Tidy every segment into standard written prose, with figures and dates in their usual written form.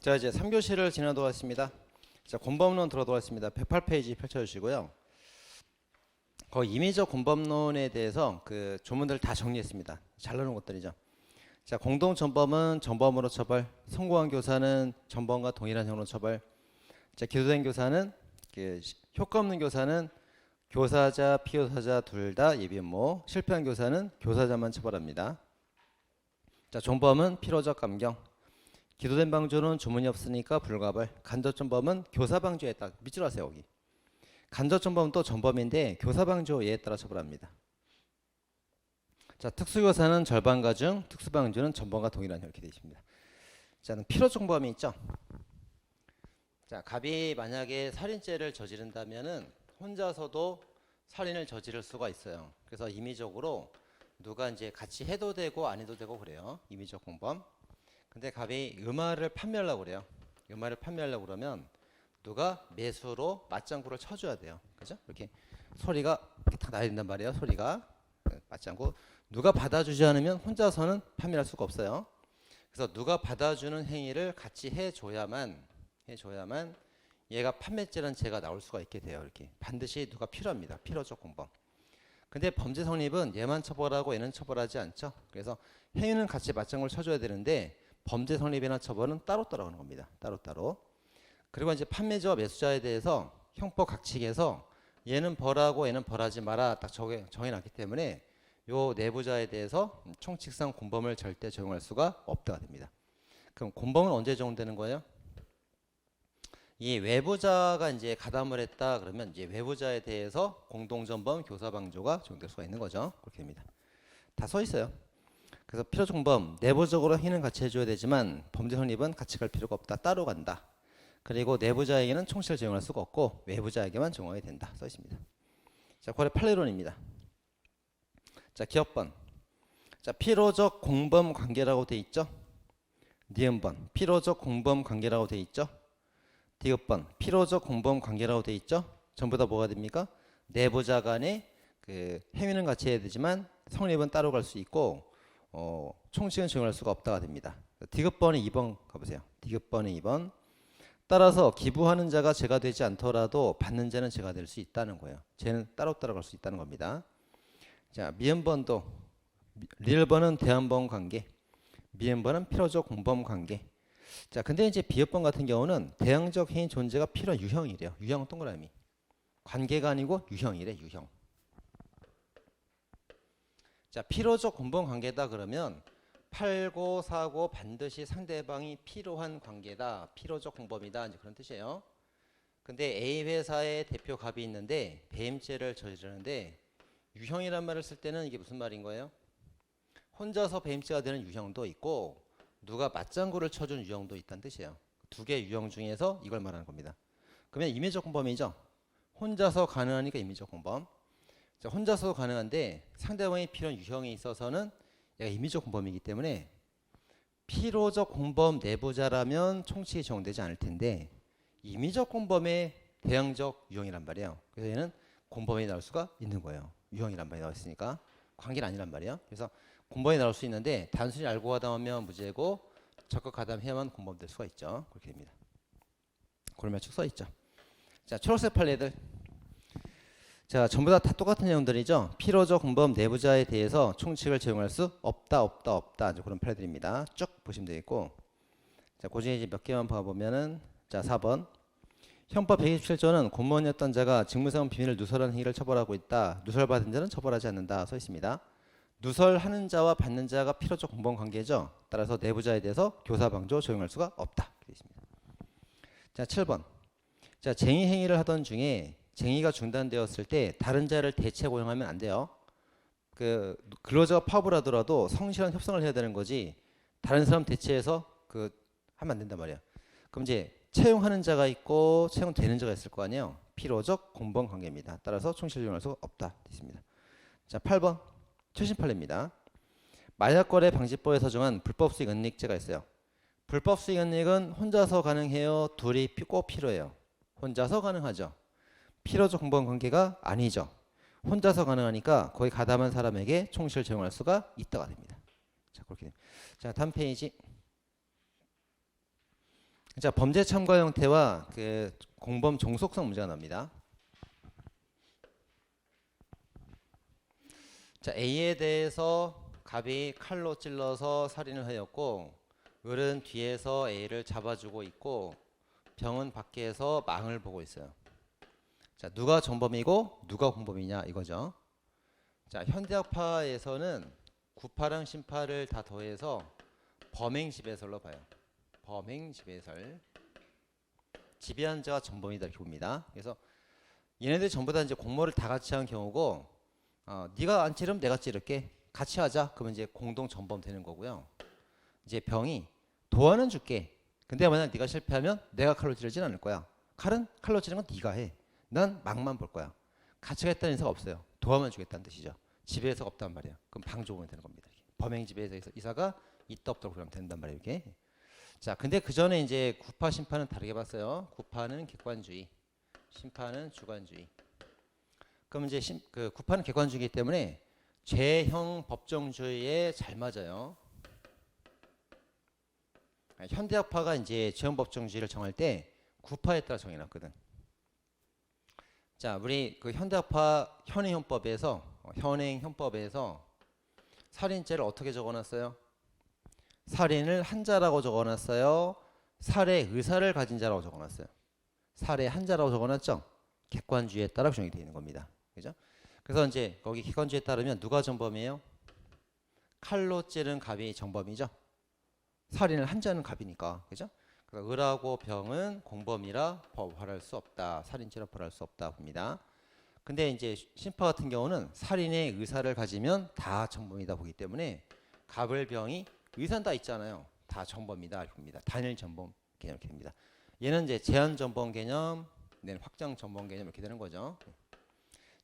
자, 이제 3교시를 지나도록 하겠습니다. 자, 공법론 들어도록 하겠습니다. 108페이지 펼쳐주시고요. 거의 임의적 공법론에 대해서 그 조문들 다 정리했습니다. 잘 나눈 것들이죠. 자, 공동 전범은 전범으로 처벌, 성공한 교사는 전범과 동일한 형으로 처벌. 자, 기소된 교사는 효과 없는 교사는 교사자, 피교사자 둘 다 예비음모, 실패한 교사는 교사자만 처벌합니다. 자, 종범은 필요적 감경. 기소된 방조는 조문이 없으니까 불가벌. 간접전범은 교사방조에 따라 밑줄 하세요. 여기 간접전범은 또 전범인데 교사방조에 따라 처벌합니다. 자, 특수교사는 절반가중, 특수방조는 전범과 동일한 이렇게 되어 있습니다. 자, 필요적범이 있죠. 자, 갑이 만약에 살인죄를 저지른다면은 혼자서도 살인을 저지를 수가 있어요. 그래서 임의적으로 누가 이제 같이 해도 되고 안 해도 되고 그래요. 임의적 공범. 근데 갑이 음화를 판매하려고 그래요. 음화를 판매하려고 그러면 누가 매수로 맞장구를 쳐줘야 돼요. 그죠? 이렇게 소리가 이렇게 다 나야 된단 말이에요. 소리가 맞장구. 누가 받아주지 않으면 혼자서는 판매할 수가 없어요. 그래서 누가 받아주는 행위를 같이 해줘야만 얘가 판매죄라는 죄가 나올 수가 있게 돼요. 이렇게 반드시 누가 필요합니다. 필요적 공범. 근데 범죄 성립은 얘만 처벌하고 얘는 처벌하지 않죠. 그래서 행위는 같이 맞장구를 쳐줘야 되는데 범죄 성립이나 처벌은 따로따로 하는 겁니다. 따로따로. 그리고 이제 판매자와 매수자에 대해서 형법 각칙에서 얘는 벌하고 얘는 벌하지 마라 딱 정해놨기 때문에 요 내부자에 대해서 총칙상 공범을 절대 적용할 수가 없다가 됩니다. 그럼 공범은 언제 적용되는 거예요? 이 외부자가 이제 가담을 했다 그러면 이제 외부자에 대해서 공동전범 교사방조가 적용될 수가 있는 거죠. 그렇게 됩니다. 다 써 있어요. 그래서 필요적 공범 내부적으로 행위는 같이 해줘야 되지만 범죄 성립은 같이 갈 필요가 없다. 따로 간다. 그리고 내부자에게는 총칙을 적용할 수가 없고 외부자에게만 적용하게 된다. 써 있습니다. 자, 고래 판례론입니다. 자, 기업번. 자, 필요적 공범 관계라고 돼 있죠. 니은번 필요적 공범 관계라고 돼 있죠. 디귿번 필요적 공범 관계라고 돼 있죠. 전부 다 뭐가 됩니까? 내부자 간의 그 행위는 같이 해야 되지만 성립은 따로 갈 수 있고 총칙은 적용할 수가 없다가 됩니다. 디귿번의 2번 가보세요. 디귿번의 2번 따라서 기부하는 자가 죄가 되지 않더라도 받는 자는 죄가 될 수 있다는 거예요. 죄는 따로따로 갈 수 있다는 겁니다. 자, 미음번도 리을번은 대안번 관계, 미음번은 필요적 공범 관계. 자, 근데 이제 비읍번 같은 경우는 대항적 행위 존재가 필요한 유형이래요. 유형 동그라미. 관계가 아니고 유형이래. 유형. 자, 필요적 공범 관계다 그러면 팔고 사고 반드시 상대방이 필요한 관계다. 필요적 공범이다. 이제 그런 뜻이에요. 근데 A 회사의 대표 갑이 있는데 배임죄를 저지르는데 유형이란 말을 쓸 때는 이게 무슨 말인 거예요? 혼자서 배임죄가 되는 유형도 있고 누가 맞장구를 쳐준 유형도 있다는 뜻이에요. 두 개의 유형 중에서 이걸 말하는 겁니다. 그러면 임의적 공범이죠. 혼자서 가능하니까 임의적 공범. 자, 혼자서 가능한데 상대방이 필요한 유형이 있어서는 얘가 임의적 공범이기 때문에 필요적 공범 내부자라면 총칙이 적용되지 않을 텐데 임의적 공범의 대항적 유형이란 말이에요. 그래서 얘는 공범이 나올 수가 있는 거예요. 유형이란 말이 나왔으니까 관계는 아니란 말이에요. 그래서 공범이 나올 수 있는데 단순히 알고 가담하면 무죄고 적극 가담해야만 공범될 수가 있죠. 그렇게 됩니다. 그러면 쭉 써 있죠. 자, 초록색 판례들. 자, 전부 다 똑같은 내용들이죠. 필요적 공범 내부자에 대해서 총칙을 적용할 수 없다. 이제 그런 판례들입니다. 쭉 보시면 되겠고. 자, 그 중에 이제 몇 개만 봐보면은 자, 4번. 형법 127조는 공무원이었던 자가 직무상 비밀을 누설한 행위를 처벌하고 있다. 누설받은 자는 처벌하지 않는다. 써 있습니다. 누설하는 자와 받는 자가 필요적 공범 관계죠. 따라서 내부자에 대해서 교사방조 적용할 수가 없다. 되어 있습니다. 자, 7번. 자, 쟁의 행위를 하던 중에 쟁의가 중단되었을 때 다른 자를 대체 고용하면 안 돼요. 그 근로자가 파업을 하더라도 성실한 협상을 해야 되는 거지. 다른 사람 대체해서 하면 안 된단 말이야. 그럼 이제 채용하는 자가 있고 채용되는 자가 있을 거 아니에요. 필요적 공범 관계입니다. 따라서 총칙을 적용할 수가 없다. 되어 있습니다. 자, 8번. 최신 판례입니다. 마약거래 방지법에서 정한 불법 수익 은닉죄가 있어요. 불법 수익 은닉은 혼자서 가능해요. 둘이 꼭 필요해요. 혼자서 가능하죠. 필요적 공범 관계가 아니죠. 혼자서 가능하니까 거의 가담한 사람에게 총칙을 적용할 수가 있다가 됩니다. 자, 그렇게 됩니다. 자, 다음 페이지. 자, 범죄 참가 형태와 그 공범 종속성 문제가 나옵니다. 자, A에 대해서 갑이 칼로 찔러서 살인을 하였고, 을은 뒤에서 A를 잡아주고 있고, 병은 밖에서 망을 보고 있어요. 자, 누가 전범이고 누가 공범이냐 이거죠. 자, 현대학파에서는 구파랑 심파를 다 더해서 범행지배설로 봐요. 범행지배설. 지배한 자가 전범이다 이렇게 봅니다. 그래서 얘네들 전부 다 이제 공모를 다 같이 한 경우고, 네가 안 찌르면 내가 찌를게. 같이 하자. 그러면 이제 공동 전범 되는 거고요. 이제 병이 도와는 줄게. 근데 만약 네가 실패하면 내가 칼로 찌르진 않을 거야. 칼로 찌르는 건 네가 해. 난 막만 볼 거야. 같이 하겠다는 인사가 없어요. 도와만 주겠다는 뜻이죠. 지배해서가 없단 말이야. 그럼 방조범이 되는 겁니다. 범행 지배에서 이사가 있다 없다고 그러면 된단 말이에요. 이게. 자, 근데 그 전에 이제 구파 심판은 다르게 봤어요. 구파는 객관주의, 심판은 주관주의. 그럼 이제 그 구파는 객관주의이기 때문에 죄형 법정주의에 잘 맞아요. 현대학파가 이제 죄형 법정주의를 정할 때 구파에 따라 정해놨거든. 자, 우리 그 현대학파 현행형법에서 살인죄를 어떻게 적어놨어요? 살인을 한 자라고 적어놨어요. 살해 의사를 가진 자라고 적어놨어요. 살해 한 자라고 적어놨죠? 객관주의에 따라 규정이 되어 있는 겁니다. 그죠? 그래서 이제 거기 객관주의에 따르면 누가 전범이에요? 칼로 찌른 갑이 전범이죠. 살인을 한 자는 갑이니까. 그죠? 그래서 을하고 병은 공범이라 벌할 수 없다. 살인죄로 벌할 수 없다 봅니다. 근데 이제 심파 같은 경우는 살인의 의사를 가지면 다 전범이다 보기 때문에 갑을 병이 의사는 다 있잖아요. 다 전범이다 이렇게 봅니다. 단일 전범 개념 이렇게 됩니다. 얘는 이제 제한 전범 개념, 확장 전범 개념 이렇게 되는 거죠.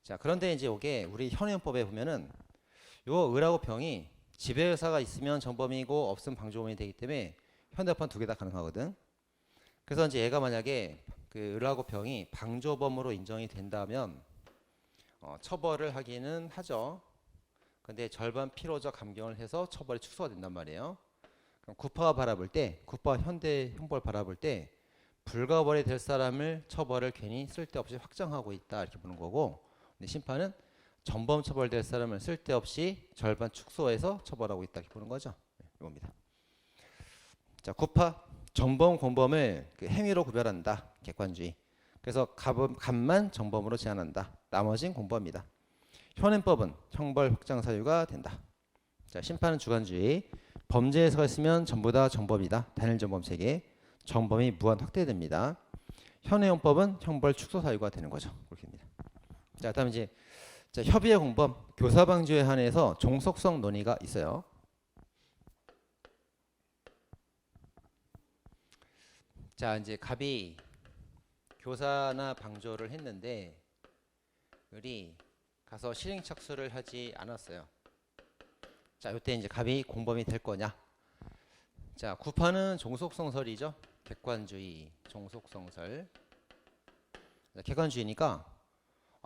자, 그런데 이제 이게 우리 현행법에 보면은 요 을하고 병이 지배 의사가 있으면 전범이고 없으면 방조범이 되기 때문에 현대판 두 개 다 가능하거든. 그래서 이제 얘가 만약에 그 을하고 병이 방조범으로 인정이 된다면 처벌을 하기는 하죠. 근데 절반 필요적 감경을 해서 처벌이 축소가 된단 말이에요. 그럼 구파가 바라볼 때, 구파 현대 형벌 바라볼 때 불가벌이 될 사람을 처벌을 괜히 쓸데없이 확장하고 있다 이렇게 보는 거고, 근데 심판은 전범 처벌될 사람을 쓸데없이 절반 축소해서 처벌하고 있다 이렇게 보는 거죠. 이겁니다. 자, 구파 전범 공범을 그 행위로 구별한다. 객관주의. 그래서 갑만 전범으로 제한한다. 나머진 공범이다. 현행법은 형벌 확장 사유가 된다. 자, 심판은 주관주의. 범죄에서가 있으면 전부 다 전범이다. 단일 전범 체계. 전범이 무한 확대됩니다. 현행법은 형벌 축소 사유가 되는 거죠. 그렇게 됩니다. 자, 다음 이제 협의의 공범, 교사 방지에 한해서 종속성 논의가 있어요. 자, 이제 갑이 교사나 방조를 했는데 을이 가서 실행 착수를 하지 않았어요. 자, 이때 이제 갑이 공범이 될 거냐? 자, 구파는 종속성설이죠. 객관주의, 종속성설. 자, 객관주의니까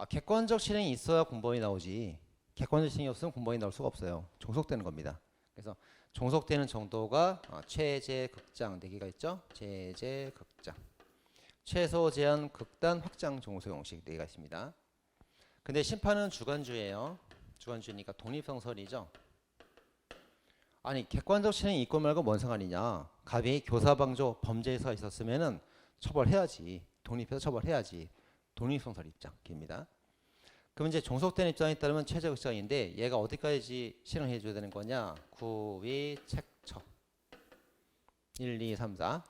객관적 실행이 있어야 공범이 나오지. 객관적 실행이 없으면 공범이 나올 수가 없어요. 종속되는 겁니다. 그래서 종속되는 정도가 최제, 극장 4개가 있죠. 최제, 극장. 최소, 제한, 극단, 확장, 종속 형식 4개가 있습니다. 근데 심판은 주관주의예요. 주관주의니까 독립성설이죠. 아니, 객관적 실행이 있고 말고 뭔 상관이냐. 갑이 교사방조 범죄에서 있었으면은 처벌해야지. 독립해서 처벌해야지. 독립성설 입장입니다. 그럼 이제 종속된 입장에 따르면 최저 극장인데 얘가 어디까지 실행해 줘야 되는 거냐? 구위 책처 1, 2, 3, 4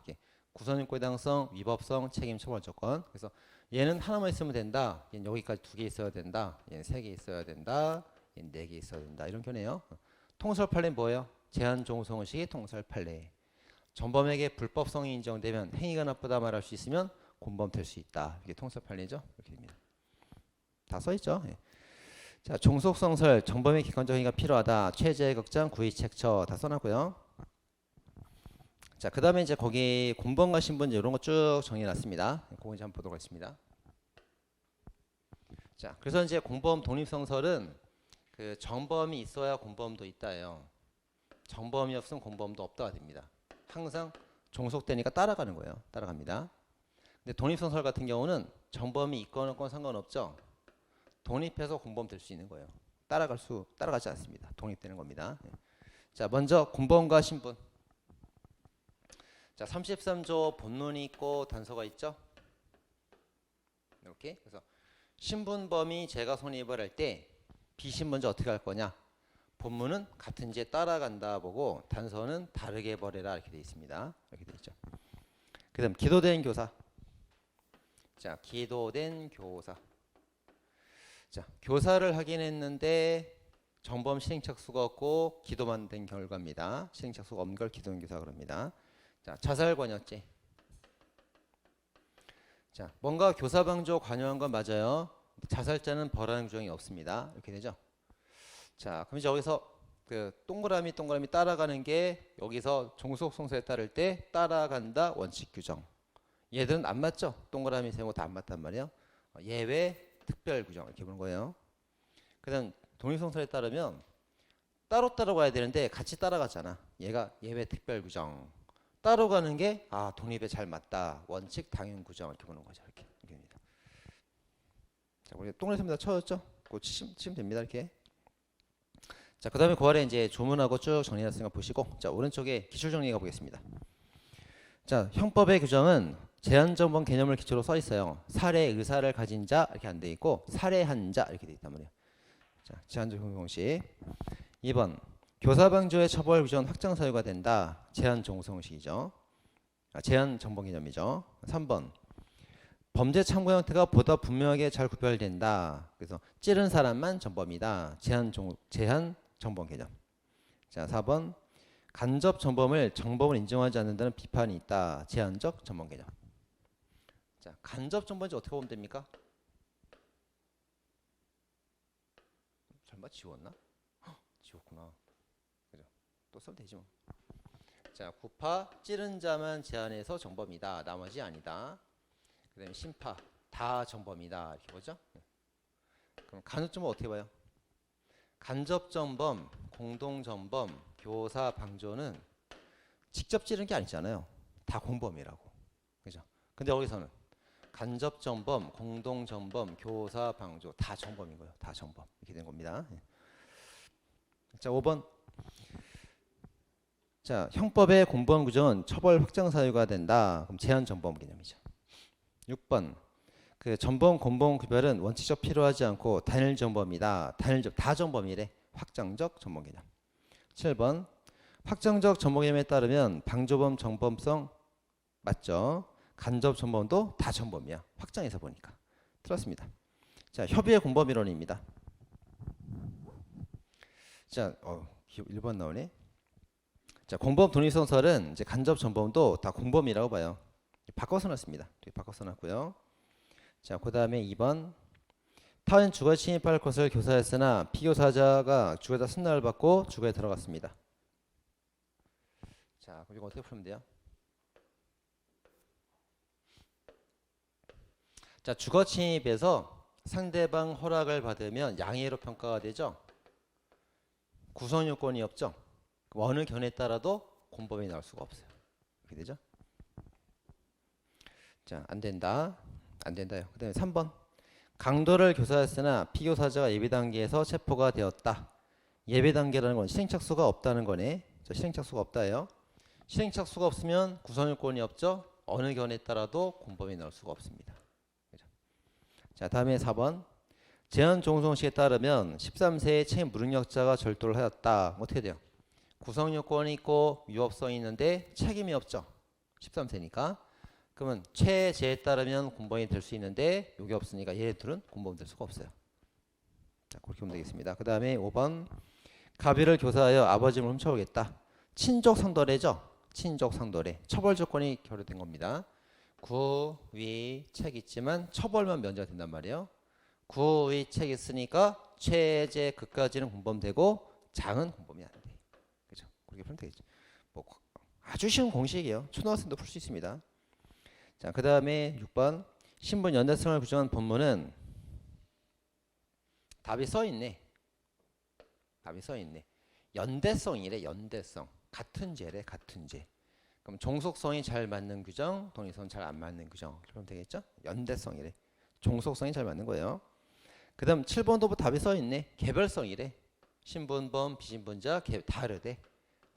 구성력 고당성, 위법성, 책임 처벌 조건. 그래서 얘는 하나만 있으면 된다. 얘는 여기까지 2개 있어야 된다. 얘는 3개 있어야 된다. 얘는 4개 있어야 된다. 이런 견해예요. 통설 판례는 뭐예요? 제한 종속의식의 통설 판례. 전범에게 불법성이 인정되면 행위가 나쁘다 말할 수 있으면 공범 될 수 있다. 이게 통설 판례죠. 이렇게 됩니다. 다 써있죠. 예. 자, 종속성설, 전범의 객관적 행위가 필요하다. 최제, 극장, 구의, 책처 다 써놨고요. 자, 그 다음에 이제 거기 공범과 신분제 이런 거 쭉 정리해놨습니다. 그거 이제 한번 보도록 하겠습니다. 자, 그래서 이제 공범 독립성설은 그 전범이 있어야 공범도 있다예요. 전범이 없으면 공범도 없다가 됩니다. 항상 종속되니까 따라가는 거예요. 따라갑니다. 근데 독립성설 같은 경우는 정범이 있건 없건 상관없죠. 독립해서 공범 될 수 있는 거예요. 따라가지 않습니다. 독립되는 겁니다. 자, 먼저 공범과 신분. 자, 33조 본론이 있고 단서가 있죠. 이렇게. 그래서 신분범이 제가 성립을 할 때 비신분자 어떻게 할 거냐? 본문은 같은 지에 따라간다 보고 단서는 다르게 버려라 이렇게 되어 있습니다. 이렇게 되어 있죠. 그다음 기도된 교사. 자, 기도된 교사. 자, 교사를 하긴 했는데 정범 실행착수가 없고 기도만 된 결과입니다. 실행착수가 없는 걸 기도된 교사 그럽니다. 자, 자살관여죄. 자, 뭔가 교사방조 관여한 건 맞아요. 자살자는 벌하는 규정이 없습니다. 이렇게 되죠. 자, 그럼 이제 여기서 그 동그라미 따라가는 게 여기서 종속성서에 따를 때 따라간다 원칙 규정. 얘들은 안 맞죠? 동그라미 세모 다 안 맞단 말이에요. 예외 특별 규정 이렇게 보는 거예요. 그다음 독립성설에 따르면 따로 따라가야 되는데 같이 따라가잖아. 얘가 예외 특별 규정. 따로 가는 게 독립에 잘 맞다. 원칙 당연 규정 이렇게 보는 거죠. 이렇게 됩니다. 자, 우리 동그라미 다 쳐졌죠? 그거 치면 됩니다. 이렇게. 자, 그다음에 그 아래 이제 조문하고 쭉 정리했으니까 보시고, 자, 오른쪽에 기출 정리해 보겠습니다. 자, 형법의 규정은 제한정범 개념을 기초로 써 있어요. 살해 의사를 가진 자 이렇게 안 돼 있고 살해한 자 이렇게 돼 있단 말이에요. 자, 제한정범 공식. 2번 교사방조의 처벌 규정 확정 사유가 된다. 제한정성식이죠. 제한정범 개념이죠. 3번 범죄 참고 형태가 보다 분명하게 잘 구별된다. 그래서 찌른 사람만 전범이다. 제한정범 개념. 자, 4번 간접 전범을 정범을 인정하지 않는다는 비판이 있다. 제한적 전범 개념. 자, 간접 전범인지 어떻게 보면 됩니까? 설마 지웠나? 지웠구나. 그죠? 또 써도 되지 뭐. 자, 구파 찌른 자만 제한해서 정범이다. 나머지 아니다. 그다음에 심파 다 정범이다. 이렇게 보죠. 그럼 간접전범 어떻게 봐요? 간접전범, 공동전범, 교사방조는 직접 찌른 게 아니잖아요. 다 공범이라고. 그죠? 근데 여기서는 간접전범, 공동전범, 교사방조 다 정범인 거예요. 다 정범. 이렇게 된 겁니다. 자, 5번. 자, 형법의 공범 규정은 처벌 확정 사유가 된다. 그럼 제한 전범 개념이죠. 6번. 그 전범 공범 구별은 원칙적 필요하지 않고 단일 전범이다. 다 전범이래. 확정적 전범 개념. 7번. 확정적 전범 개념에 따르면 방조범 정범성 맞죠? 간접 전범도 다 전범이야. 확정해서 보니까. 틀렸습니다. 자, 협의의 공범 이론입니다. 자, 1번 나오네. 자, 공범 독립성설은 이제 간접 전범도 다 공범이라고 봐요. 바꿔서 놨습니다. 바꿔서 놨고요. 자, 그다음에 2번. 타인 주거에 침입할 것을 교사했으나 피교사자가 주거에다 승낙을 받고 주거에 들어갔습니다. 자, 그럼 이거 어떻게 풀면 돼요? 자, 주거 침입에서 상대방 허락을 받으면 양해로 평가가 되죠. 구성 요건이 없죠. 어느 견해에 따라도 공범이 나올 수가 없어요. 이렇게 되죠. 자, 안 된다. 안 된다요. 그 다음에 3번. 강도를 교사했으나 피교사자가 예비 단계에서 체포가 되었다. 예비 단계라는 건 실행착수가 없다는 거네. 자, 실행착수가 없다예요. 실행착수가 없으면 구성 요건이 없죠. 어느 견해에 따라도 공범이 나올 수가 없습니다. 그죠? 자, 다음에 4번. 제한 종성식에 따르면 13세의 채 무능력자가 절도를 하였다. 어떻게 돼요? 구성 요건이 있고 위법성이 있는데 책임이 없죠. 13세니까. 그러면 최제에 따르면 공범이 될 수 있는데 이게 없으니까 얘들은 공범 될 수가 없어요. 자, 그렇게 보면 되겠습니다. 그 다음에 5번. 가비를 교사하여 아버지 몸을 훔쳐오겠다. 친족 상도례죠. 친족 상도례. 처벌 조건이 결여된 겁니다. 구, 위, 책 있지만 처벌만 면제가 된단 말이에요. 구, 위, 책 있으니까 최제 그까지는 공범되고 장은 공범이 안 돼. 그죠? 그렇게 풀면 되겠죠. 뭐 아주 쉬운 공식이에요. 초등학생도 풀 수 있습니다. 자, 그 다음에 6번. 신분 연대성을 규정한 본문은 답이 써있네. 답이 써있네. 연대성이래. 연대성. 같은 죄래. 같은 죄. 그럼 종속성이 잘 맞는 규정, 독립성 잘 안 맞는 규정. 그러면 되겠죠? 연대성이래. 종속성이 잘 맞는 거예요. 그 다음 7번도 답이 써있네. 개별성이래. 신분범, 비신분자 다르대.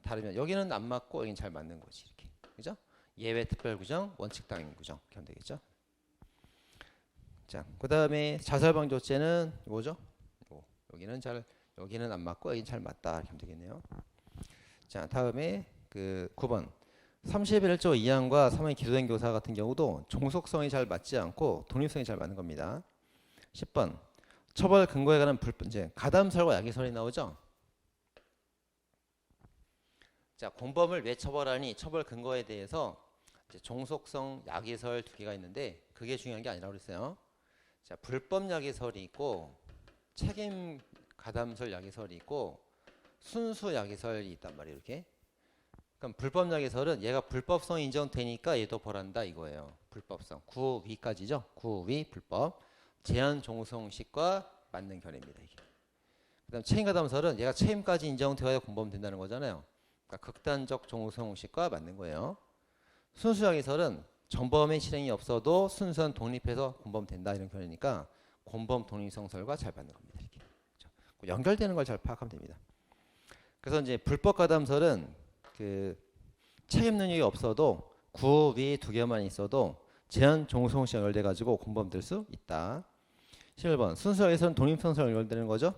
다르면 여기는 안 맞고 여기는 잘 맞는 거지. 이렇게. 그죠? 예외 특별 규정, 원칙 당연 규정. 이렇게 하면 되겠죠? 자, 그 다음에 자살방 조제는 뭐죠? 여기는 안 맞고 여기는 잘 맞다. 이렇게 하면 되겠네요. 자, 다음에 그 9번. 31조 2항과 3항의 기소된 교사 같은 경우도 종속성이 잘 맞지 않고 독립성이 잘 맞는 겁니다. 10번. 처벌 근거에 관한 이제 가담설과 야기설이 나오죠. 자, 공범을 왜 처벌하니 처벌 근거에 대해서 이제 종속성 야기설 두 개가 있는데 그게 중요한 게 아니라고 그랬어요. 자, 불법 야기설이 있고 책임 가담설 야기설이 있고 순수 야기설이 있단 말이에요. 이렇게. 그럼 불법 야기설은 얘가 불법성 인정되니까 얘도 벌한다 이거예요. 불법성. 구위까지죠. 구위 불법. 제한 종속식과 맞는 결의입니다. 이게. 그다음 책임 가담설은 얘가 책임까지 인정되어야 공범된다는 거잖아요. 그러니까 극단적 종속식과 맞는 거예요. 순수 야기설은 전범의 실행이 없어도 순수한 독립해서 공범된다 이런 결의니까 공범 독립성설과 잘 맞는 겁니다. 이렇게. 그렇죠? 연결되는 걸 잘 파악하면 됩니다. 그래서 이제 불법 가담설은 그 책임 능력이 없어도 구위 두 개만 있어도 제한 종속식 연결돼 가지고 공범될 수 있다. 11번 순수 야기설은 독립성설 연결되는 거죠.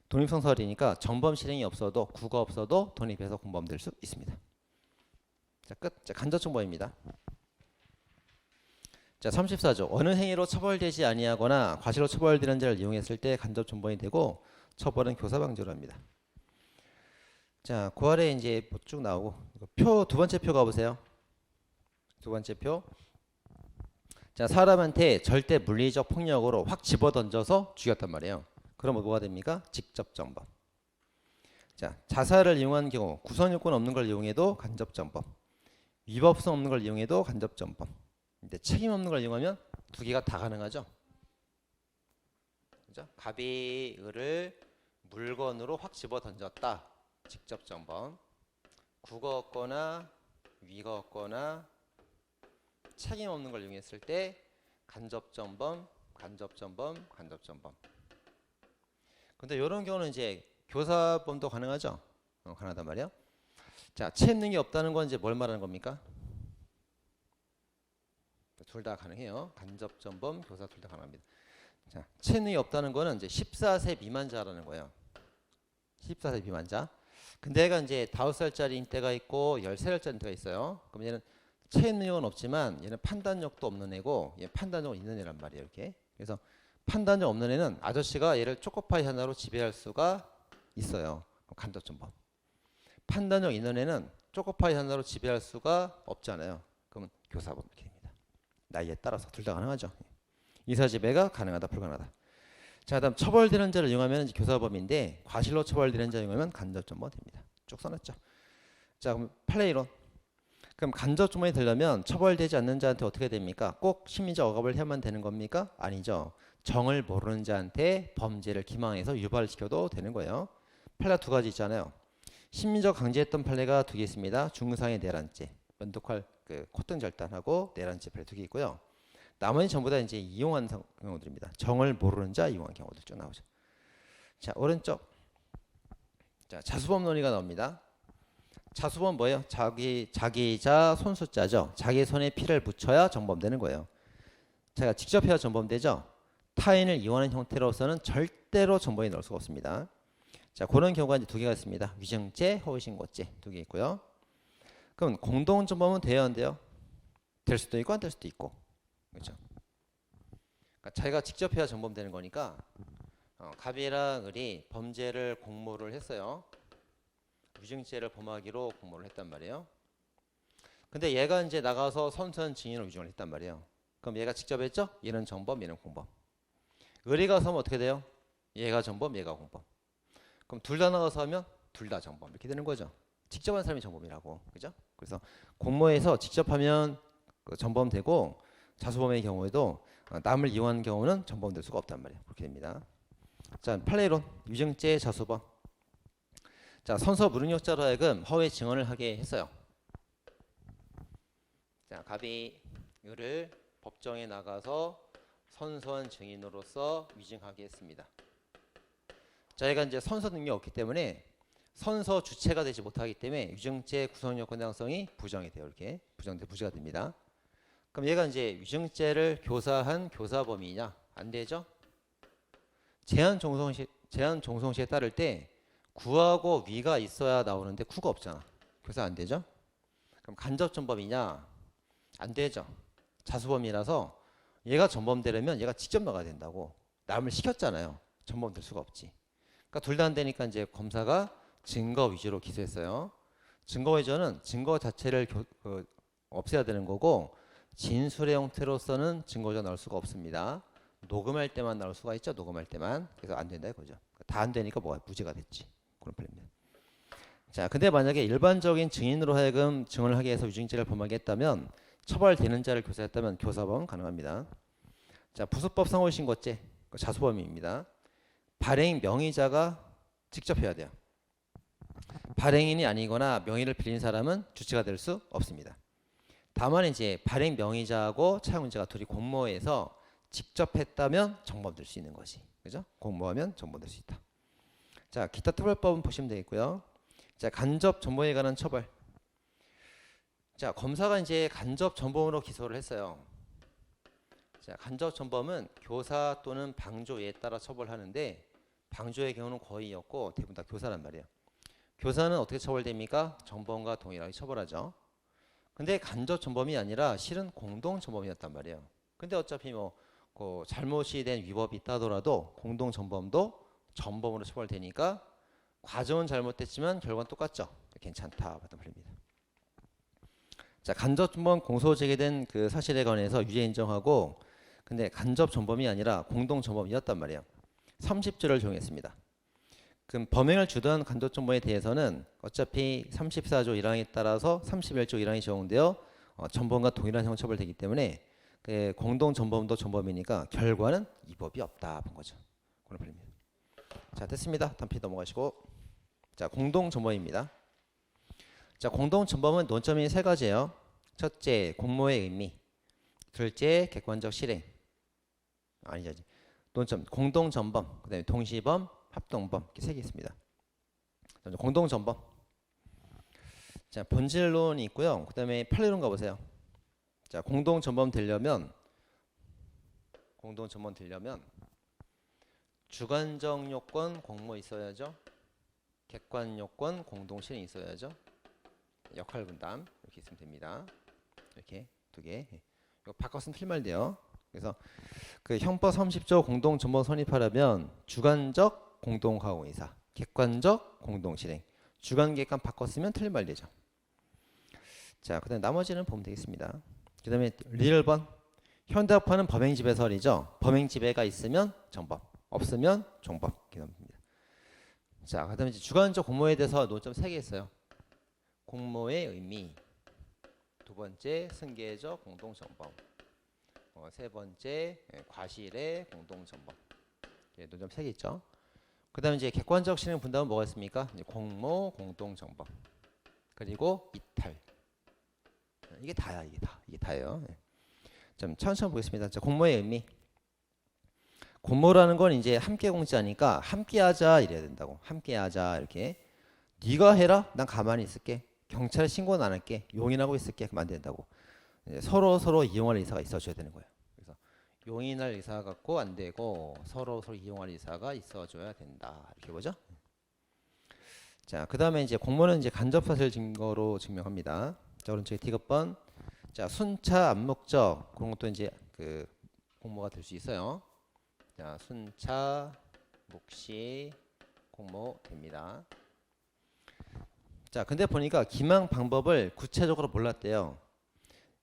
독립성설이니까 전범 실행이 없어도 구가 없어도 독립해서 공범될 수 있습니다. 자, 끝. 자, 간접정범입니다. 자, 34조. 어느 행위로 처벌되지 아니하거나 과실로 처벌되는 자를 이용했을 때 간접정범이 되고 처벌은 교사방조로 합니다. 자, 그 아래 이제 쭉 나오고 두 번째 표 가보세요. 두 번째 표. 자, 사람한테 절대 물리적 폭력으로 확 집어던져서 죽였단 말이에요. 그러면 뭐가 됩니까? 직접정범. 자, 자살을 이용한 경우 구성요건 없는 걸 이용해도 간접정범. 위법성 없는 걸 이용해도 간접정범. 근데 책임 없는 걸 이용하면 두 개가 다 가능하죠. 그죠? 갑이 을을 물건으로 확 집어던졌다. 직접정범. 구가 없거나 위가 없거나 책임 없는 걸 이용했을 때 간접정범, 간접정범, 간접정범. 근데 이런 경우는 이제 교사범도 가능하죠. 가능하단 말이에요. 자, 책임 능력이 없다는 건 이제 뭘 말하는 겁니까? 둘 다 가능해요. 간접정범, 교사 둘 다 가능합니다. 자, 책임 능력이 없다는 거는 이제 14세 미만자라는 거예요. 14세 미만자. 근데 얘가 이제 5살짜리인 때가 있고 13살짜리인 때가 있어요. 그럼 얘는 책임 능력은 없지만 얘는 판단력도 없는 애고 얘는 판단력 있는 애란 말이에요. 이렇게. 그래서 판단력 없는 애는 아저씨가 얘를 초코파이 하나로 지배할 수가 있어요. 간접정범. 판단력 있는 애는 초코파이 하나로 지배할 수가 없잖아요. 그러면 교사범 이렇게 됩니다. 나이에 따라서 둘 다 가능하죠. 이사지배가 가능하다 불가능하다. 자, 다음 처벌되는 자를 이용하면 교사범인데 과실로 처벌되는 자를 이용하면 간접정범 됩니다. 쭉 써놨죠. 자, 그럼 판례이론. 그럼 간접정범이 되려면 처벌되지 않는 자한테 어떻게 됩니까? 꼭 심리적 억압을 해야만 되는 겁니까? 아니죠. 정을 모르는 자한테 범죄를 기망해서 유발을 시켜도 되는 거예요. 판례가 두 가지 있잖아요. 심리적 강제했던 판례가 두 개 있습니다. 중상의 내란죄, 면도칼 콧등절단하고 내란죄 판례 두 개 있고요. 나머지 전부 다 이제 이용한 경우들입니다. 정을 모르는 자 이용한 경우들 쭉 나오죠. 자, 오른쪽. 자, 자수범 논의가 나옵니다. 자수범 뭐예요? 자기자 손수자죠. 자기 손에 피를 붙여야 정범되는 거예요. 자기가 직접 해야 정범되죠. 타인을 이용하는 형태로서는 절대로 정범에 넣을 수가 없습니다. 자, 그런 경우가 이제 두 개가 있습니다. 위증죄, 허위신고죄 두 개 있고요. 그럼 공동정범은 돼야 안 돼요? 될 수도 있고 안 될 수도 있고. 그렇죠? 그러니까 자기가 직접 해야 정범되는 거니까 갑이랑 을이 범죄를 공모를 했어요. 위증죄를 범하기로 공모를 했단 말이에요. 근데 얘가 이제 나가서 선선 증인으로 위증을 했단 말이에요. 그럼 얘가 직접 했죠? 얘는 정범, 얘는 공범. 을이 가서 하면 어떻게 돼요? 얘가 정범, 얘가 공범. 그럼 둘 다 나가서 하면 둘 다 정범 이렇게 되는 거죠. 직접 한 사람이 정범이라고. 그죠? 그래서 공모해서 직접 하면 정범되고 자수범의 경우에도 남을 이용하는 경우는 정범될 수가 없단 말이에요. 그렇게 됩니다. 자, 판례론 위증죄 자수범. 자, 선서 무능력자로 하여금 허위 증언을 하게 했어요. 자, 갑이 을을 법정에 나가서 선서한 증인으로서 위증하게 했습니다. 저희가 이제 선서 능력이 없기 때문에 선서 주체가 되지 못하기 때문에 위증죄 구성 요건 해당성이 부정이 돼요. 이렇게 부정돼 무죄가 됩니다. 그럼 얘가 이제 위증죄를 교사한 교사 범위냐? 안 되죠? 제한 종송시에 따를 때 구하고 위가 있어야 나오는데 구가 없잖아. 교사 안 되죠? 그럼 간접 전범이냐? 안 되죠. 자수범이라서 얘가 전범되려면 얘가 직접 나가야 된다고. 남을 시켰잖아요. 전범될 수가 없지. 그러니까 둘 다 안 되니까 이제 검사가 증거 위주로 기소했어요. 증거 위조는 증거 자체를 없애야 되는 거고 진술의 형태로서는 증거가 나올 수가 없습니다. 녹음할 때만 나올 수가 있죠. 녹음할 때만. 그래서 안 된다 이거죠. 다 안 되니까 뭐가 무죄가 됐지. 그런 판례입니다. 자, 근데 만약에 일반적인 증인으로 하여금 증언을 하게 해서 위증죄를 범하게 했다면 처벌되는 자를 교사했다면 교사범 가능합니다. 자, 부수법 상호신고죄 자수범입니다. 발행 명의자가 직접 해야 돼요. 발행인이 아니거나 명의를 빌린 사람은 주체가 될 수 없습니다. 다만 이제 발행 명의자하고 차용자가 둘이 공모해서 직접 했다면 정범될 수 있는 거지. 그죠? 공모하면 정범될 수 있다. 자, 기타 특별법은 보시면 되겠고요. 자, 간접 전범에 관한 처벌. 자, 검사가 이제 간접 전범으로 기소를 했어요. 자, 간접 전범은 교사 또는 방조에 따라 처벌하는데 방조의 경우는 거의 없고 대부분 다 교사란 말이에요. 교사는 어떻게 처벌됩니까? 전범과 동일하게 처벌하죠. 근데 간접 전범이 아니라 실은 공동 전범이었단 말이에요. 근데 어차피 그 잘못이 된 위법이 있다더라도 공동 전범도 전범으로 처벌되니까 과정은 잘못됐지만 결과는 똑같죠. 괜찮다. 봤던 말입니다. 자, 간접 전범 공소 제기된 그 사실에 관해서 유죄 인정하고 근데 간접 전범이 아니라 공동 전범이었단 말이에요. 30조를 적용했습니다. 그럼 범행을 주도한 간접 전범에 대해서는 어차피 34조 1항에 따라서 31조 1항이 적용되어 전범과 동일한 형처벌되기 때문에 공동 전범도 전범이니까 결과는 위법이 없다 본 거죠. 그런 판례입니다. 자, 됐습니다. 다음 피 넘어가시고 자, 공동 전범입니다. 자, 공동 전범은 논점이 세 가지예요. 첫째, 공모의 의미. 둘째, 객관적 실행. 아니죠. 논점, 공동 전범. 그다음에 동시범, 합동범. 이렇게 세 개 있습니다. 공동 전범. 자, 본질론이 있고요. 그다음에 판례론 가보세요. 자, 공동 전범 되려면 주관적 요건 공모 있어야죠. 객관 요건 공동 실행 있어야죠. 역할 분담 이렇게 있으면 됩니다. 이렇게 두 개. 이거 바꿔쓰면 틀린 돼요. 그래서 그 형법 30조 공동 전범 성립하려면 주관적 공동 가공이사, 객관적 공동 실행. 주관 객관 바꿔쓰면 틀린 말 되죠. 자, 그다음 나머지는 보면 되겠습니다. 그다음에 리얼번 현대화는 범행 지배설이죠. 범행 지배가 있으면 정범, 없으면 종범. 이렇게 나옵니다. 자, 그다음에 이제 주관적 공모에 대해서 논점 3개 있어요. 공모의 의미, 두 번째 승계적 공동 전범, 세 번째 과실의 공동 전범. 논점 3개 있죠. 그다음에 이제 객관적 실행 분담은 뭐가 있습니까? 공모 공동 전범, 그리고 이탈. 이게 다야, 이게 다예요. 좀 천천히 보겠습니다. 자, 공모의 의미. 공모라는 건 이제 함께 공지하니까 함께하자 이래야 된다고. 함께하자 이렇게. 네가 해라, 난 가만히 있을게. 경찰에 신고는 안 할게. 용인하고 있을게. 그럼 안 된다고. 서로 이용할 의사가 있어줘야 되는 거예요. 그래서 용인할 의사 갖고 안 되고 서로 이용할 의사가 있어줘야 된다. 이렇게 보죠. 자, 그 다음에 이제 공모는 이제 간접 사실 증거로 증명합니다. 자, 오른쪽에 D급번. 자, 순차 암묵적 그런 것도 이제 그 공모가 될 수 있어요. 자, 순차 묵시 공모 됩니다. 자, 근데 보니까 기망 방법을 구체적으로 몰랐대요.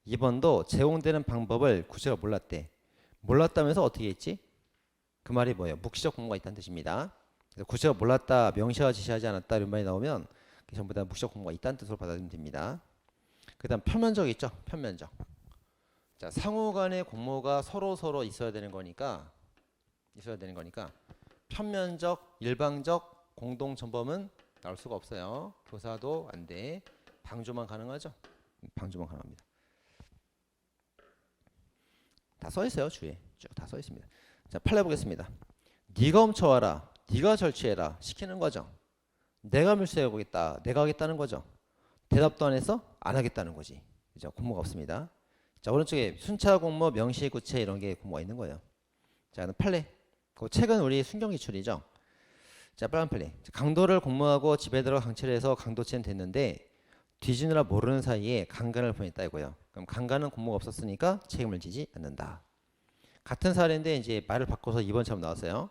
2번도 제공되는 방법을 구체적으로 몰랐대. 몰랐다면서 어떻게 했지? 그 말이 뭐예요? 묵시적 공모가 있다는 뜻입니다. 그래서 구체적으로 몰랐다, 명시하고 지시하지 않았다 이런 말이 나오면 전부 다 묵시적 공모가 있다는 뜻으로 받아들이면 됩니다. 그 다음 편면적 있죠? 편면적. 자, 상호 간의 공모가 서로 있어야 되는 거니까 편면적, 일방적 공동 전범은 나올 수가 없어요. 교사도 안 돼. 방조만 가능하죠? 방조만 가능합니다. 다 써 있어요. 주에 쭉 다 써 있습니다. 자, 판례 보겠습니다. 네가 훔쳐와라, 네가 절취해라 시키는 거죠. 내가 밀수해 보겠다, 내가 하겠다는 거죠. 대답도 안 해서 안 하겠다는 거지. 그죠? 공모가 없습니다. 자, 오른쪽에 순차 공모, 명시 구체 이런 게 공모가 있는 거예요. 자, 판례. 그 책은 우리 순경 기출이죠. 자, 빨간 판례. 강도를 공모하고 집에 들어 강취를 해서 강도치는 됐는데 뒤지느라 모르는 사이에 강간을 범했다 이거예요. 그럼 강간은 공모가 없었으니까 책임을 지지 않는다. 같은 사례인데 이제 말을 바꿔서 2번처럼 나왔어요.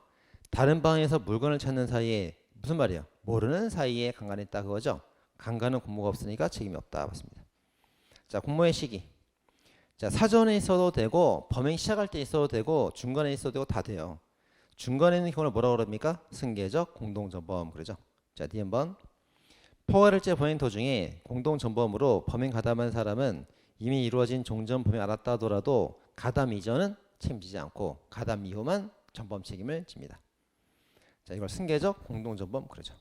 다른 방에서 물건을 찾는 사이에 무슨 말이에요? 모르는 사이에 강간했다 그거죠. 강간은 공모가 없으니까 책임이 없다. 맞습니다. 자, 공모의 시기. 자, 사전에 있어도 되고 범행 시작할 때 있어도 되고 중간에 있어도 되고 다 돼요. 중간에 있는 경우를 뭐라고 그럽니까? 승계적 공동전범 그러죠. 자, D번. 포괄일제 범행 도중에 공동전범으로 범행 가담한 사람은 이미 이루어진 종전 범행 알았다 하더라도 가담 이전은 책임지지 않고 가담 이후만 전범 책임을 집니다. 자, 이걸 승계적 공동전범 그러죠.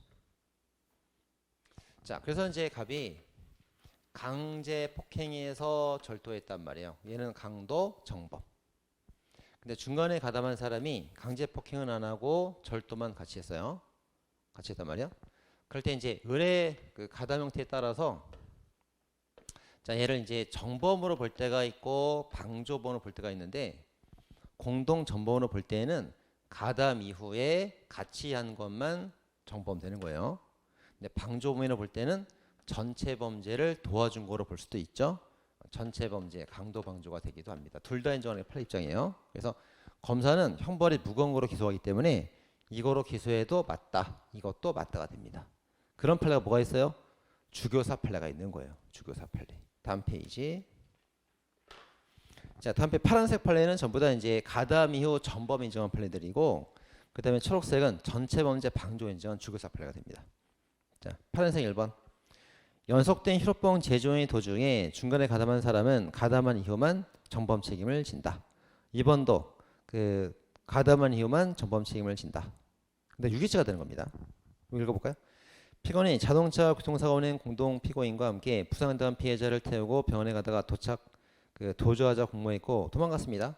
자, 그래서 이제 갑이 강제 폭행에서 절도했단 말이에요. 얘는 강도 정범. 근데 중간에 가담한 사람이 강제 폭행은 안 하고 절도만 같이 했어요. 같이 했단 말이에요. 그럴 때 이제 의뢰 그 가담 형태에 따라서 자, 얘를 이제 정범으로 볼 때가 있고 방조범으로 볼 때가 있는데 공동 전범으로 볼 때는 가담 이후에 같이 한 것만 정범 되는 거예요. 근데 방조범으로 볼 때는 전체 범죄를 도와준 거로 볼 수도 있죠. 전체 범죄, 강도 방조가 되기도 합니다. 둘 다 인정하는 게 판례 입장이에요. 그래서 검사는 형벌이 무거운 거로 기소하기 때문에 이거로 기소해도 맞다, 이것도 맞다가 됩니다. 그런 판례가 뭐가 있어요? 주교사 판례가 있는 거예요. 주교사 판례. 다음 페이지. 자, 다음 페이지 파란색 판례는 전부 다 이제 가담 이후 전범 인정한 판례들이고, 그 다음에 초록색은 전체 범죄 방조 인정한 주교사 판례가 됩니다. 자, 파란색 1번. 연속된 휴로병 제조의 도중에 중간에 가담한 사람은 가담한 이후만 전범 책임을 진다. 2번도 그 가담한 이후만 전범 책임을 진다. 근데 유기죄가 되는 겁니다. 읽어볼까요? 피고인이 자동차 교통사고 낸 공동 피고인과 함께 부상당한 피해자를 태우고 병원에 가다가 도주하자 공모했고 도망갔습니다.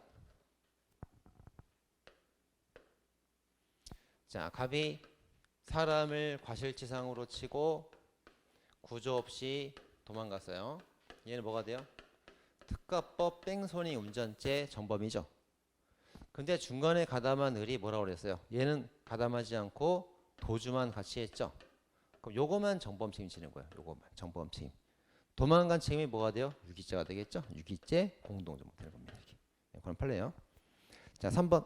자, 갑이 사람을 과실치상으로 치고 구조 없이 도망갔어요. 얘는 뭐가 돼요? 특가법 뺑소니 운전죄 전범이죠. 근데 중간에 가담한 을이 뭐라고 그랬어요? 얘는 가담하지 않고 도주만 같이 했죠. 그럼 요거만 정범 책임지는 거예요. 요거만 정범 책임. 도망간 책임이 뭐가 돼요? 유기죄가 되겠죠. 유기죄 공동전범 되는 겁니다. 이렇게. 그런 판례요. 자, 3번.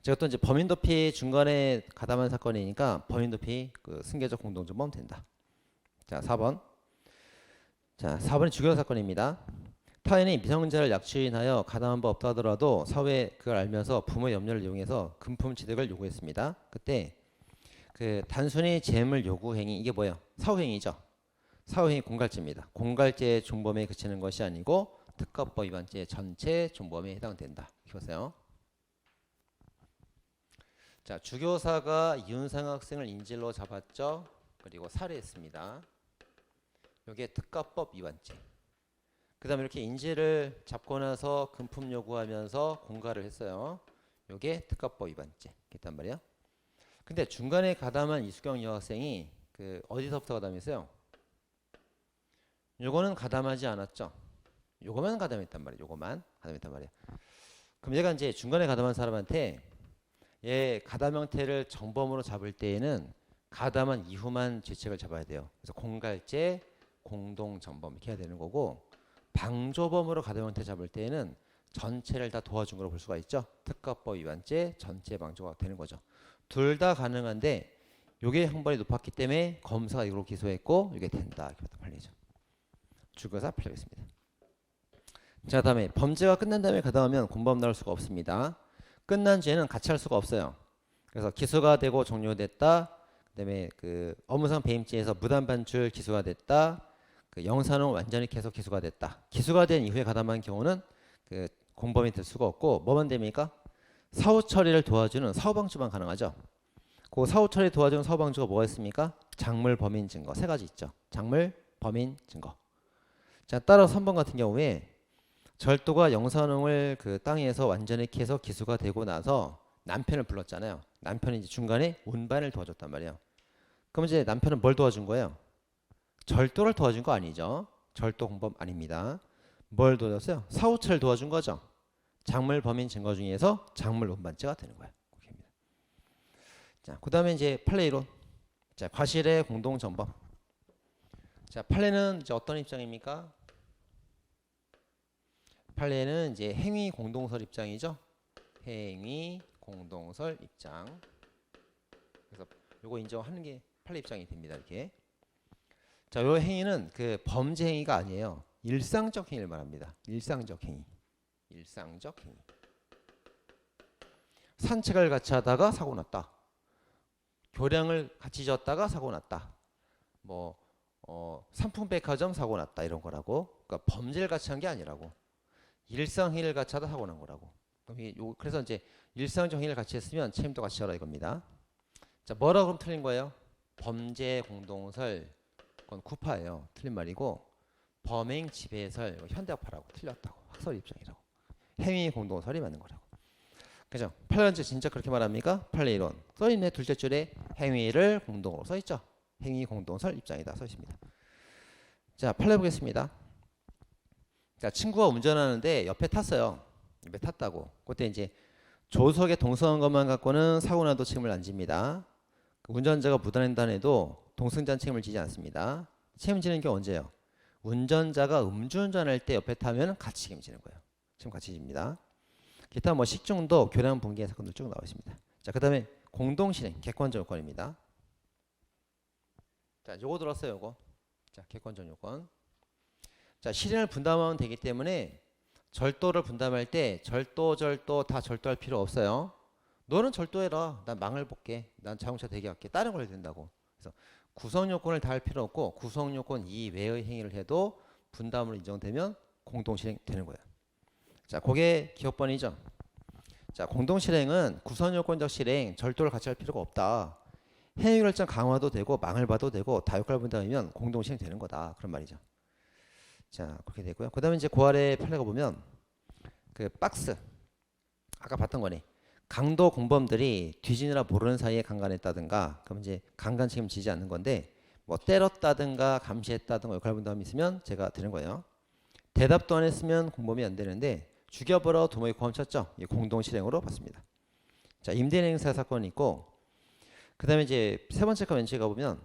제가 또 이제 범인도피 중간에 가담한 사건이니까 범인도피 그 승계적 공동전범 된다. 자, 4번. 자, 4번이 주교 사건입니다. 타인이 미성년자를 약취인하여 가담한 바 없다 하더라도 사후에 그걸 알면서 부모의 염려를 이용해서 금품 취득을 요구했습니다. 그때 그 단순히 재물 요구 행위 이게 뭐예요? 사후행위죠. 사후행위 공갈죄입니다. 공갈죄 종범에 그치는 것이 아니고 특가법 위반죄 전체 종범에 해당된다. 이렇게 보세요. 자, 주교사가 이윤상 학생을 인질로 잡았죠. 그리고 살해했습니다. 이게 특가법 위반죄. 그 다음에 이렇게 인질을 잡고 나서 금품 요구하면서 공갈을 했어요. 이게 특가법 위반죄. 있단 말이에요. 근데 중간에 가담한 이수경 여학생이 그 어디서부터 가담했어요? 요거는 가담하지 않았죠. 요거만 가담했단 말이에요. 요거만 가담했단 말이에요. 그럼 얘가 이제 중간에 가담한 사람한테 얘 가담 형태를 정범으로 잡을 때에는 가담한 이후만 죄책을 잡아야 돼요. 그래서 공갈죄, 공동전범 이렇게 해야 되는 거고, 방조범으로 가담 형태 잡을 때에는 전체를 다 도와준 걸로 볼 수가 있죠. 특가법 위반죄, 전체 방조가 되는 거죠. 둘 다 가능한데 요게 형벌이 높았기 때문에 검사가 이걸로 기소했고 이게 된다. 이렇게 판례죠. 주거사 판례겠습니다. 자, 다음에 범죄가 끝난 다음에 가담하면 공범 나올 수가 없습니다. 끝난 죄는 같이 할 수가 없어요. 그래서 기소가 되고 종료됐다. 그다음에 그 업무상 배임죄에서 무단 반출 기소가 됐다. 그 영사는 완전히 계속 기소가 됐다. 기소가 된 이후에 가담한 경우는 그 공범이 될 수가 없고 뭐만 됩니까? 사후 처리를 도와주는 사후방조만 가능하죠. 그 사후 처리 도와주는 사후방조가 뭐가 있습니까? 작물, 범인, 증거 세 가지 있죠. 작물, 범인, 증거. 자, 따라서 3번 같은 경우에 절도가 영선홍을 그 땅에서 완전히 캐서 기수가 되고 나서 남편을 불렀잖아요. 남편이 이제 중간에 운반을 도와줬단 말이에요. 그럼 이제 남편은 뭘 도와준 거예요? 절도를 도와준 거 아니죠. 절도 공범 아닙니다. 뭘 도와줬어요? 사후처를 도와준 거죠. 작물 범인 증거 중에서 작물 운반죄가 되는 거예요. 자, 그다음에 이제 판례 이론. 자, 과실의 공동 전범. 자, 판례는 이제 어떤 입장입니까? 판례는 이제 행위 공동설 입장이죠. 행위 공동설 입장. 그래서 요거 인정하는 게 판례 입장이 됩니다. 이렇게. 자, 요 행위는 그 범죄 행위가 아니에요. 일상적 행위를 말합니다. 일상적 행위. 일상적 행위. 산책을 같이 하다가 사고 났다. 교량을 같이 졌다가 사고 났다. 뭐 삼풍백화점 사고 났다 이런 거라고. 그러니까 범죄를 같이 한 게 아니라고. 일상 행위를 같이 하다 사고 난 거라고. 그래서 이제 일상적 행위를 같이 했으면 책임도 같이 져라 이겁니다. 자, 뭐라고 그럼 틀린 거예요? 범죄 공동설 그건 구파예요. 틀린 말이고 범행 지배설 현대학파라고 틀렸다고. 학설 입장이라고. 행위 공동설이 맞는 거라고. 그죠? 판례론제 진짜 그렇게 말합니까? 판례 이론 써있네. 둘째 줄에 행위를 공동으로 써있죠. 행위 공동설 입장이다 써있습니다. 자, 판례 보겠습니다. 자, 친구가 운전하는데 옆에 탔어요. 옆에 탔다고. 그때 이제 조석에 동승한 것만 갖고는 사고 나도 책임을 안 집니다. 운전자가 무단횡단 해도 동승자는 책임을 지지 않습니다. 책임지는 게 언제예요? 운전자가 음주운전할 때 옆에 타면 같이 책임지는 거예요. 책임 같이 집니다. 기타 뭐 식중독, 교량 붕괴 사건들 쭉 나와 있습니다. 자, 그다음에 공동실행 객관적 요건입니다. 자, 요거 들었어요, 요거. 자, 객관적 요건. 자, 실행을 분담하면 되기 때문에 절도를 분담할 때 절도 다 절도할 필요 없어요. 너는 절도해라. 난 망을 볼게. 난 자동차 대기할게. 다른 걸 해도 된다고. 그래서 구성 요건을 다 할 필요 없고 구성 요건 이외의 행위를 해도 분담으로 인정되면 공동실행 되는 거예요. 자, 그게 기업번이죠. 자, 공동실행은 구성요건적 실행, 절도를 같이 할 필요가 없다. 행위결정 강화도 되고 망을 봐도 되고 다역할 분담이면 공동실행 되는 거다. 그런 말이죠. 자, 그렇게 되고요. 그 다음에 이제 그 아래 판례가 보면 그 박스 아까 봤던 거네. 강도 공범들이 뒤지느라 모르는 사이에 강간했다든가 그럼 이제 강간 책임 지지 않는 건데 뭐 때렸다든가 감시했다든가 역할 분담이 있으면 제가 되는 거예요. 대답도 안 했으면 공범이 안 되는데 죽여버려 도모의 고함 쳤죠. 공동실행으로 봤습니다. 자, 임대행사 사건이 있고 그 다음에 이제 세 번째 거 왼쪽에 가보면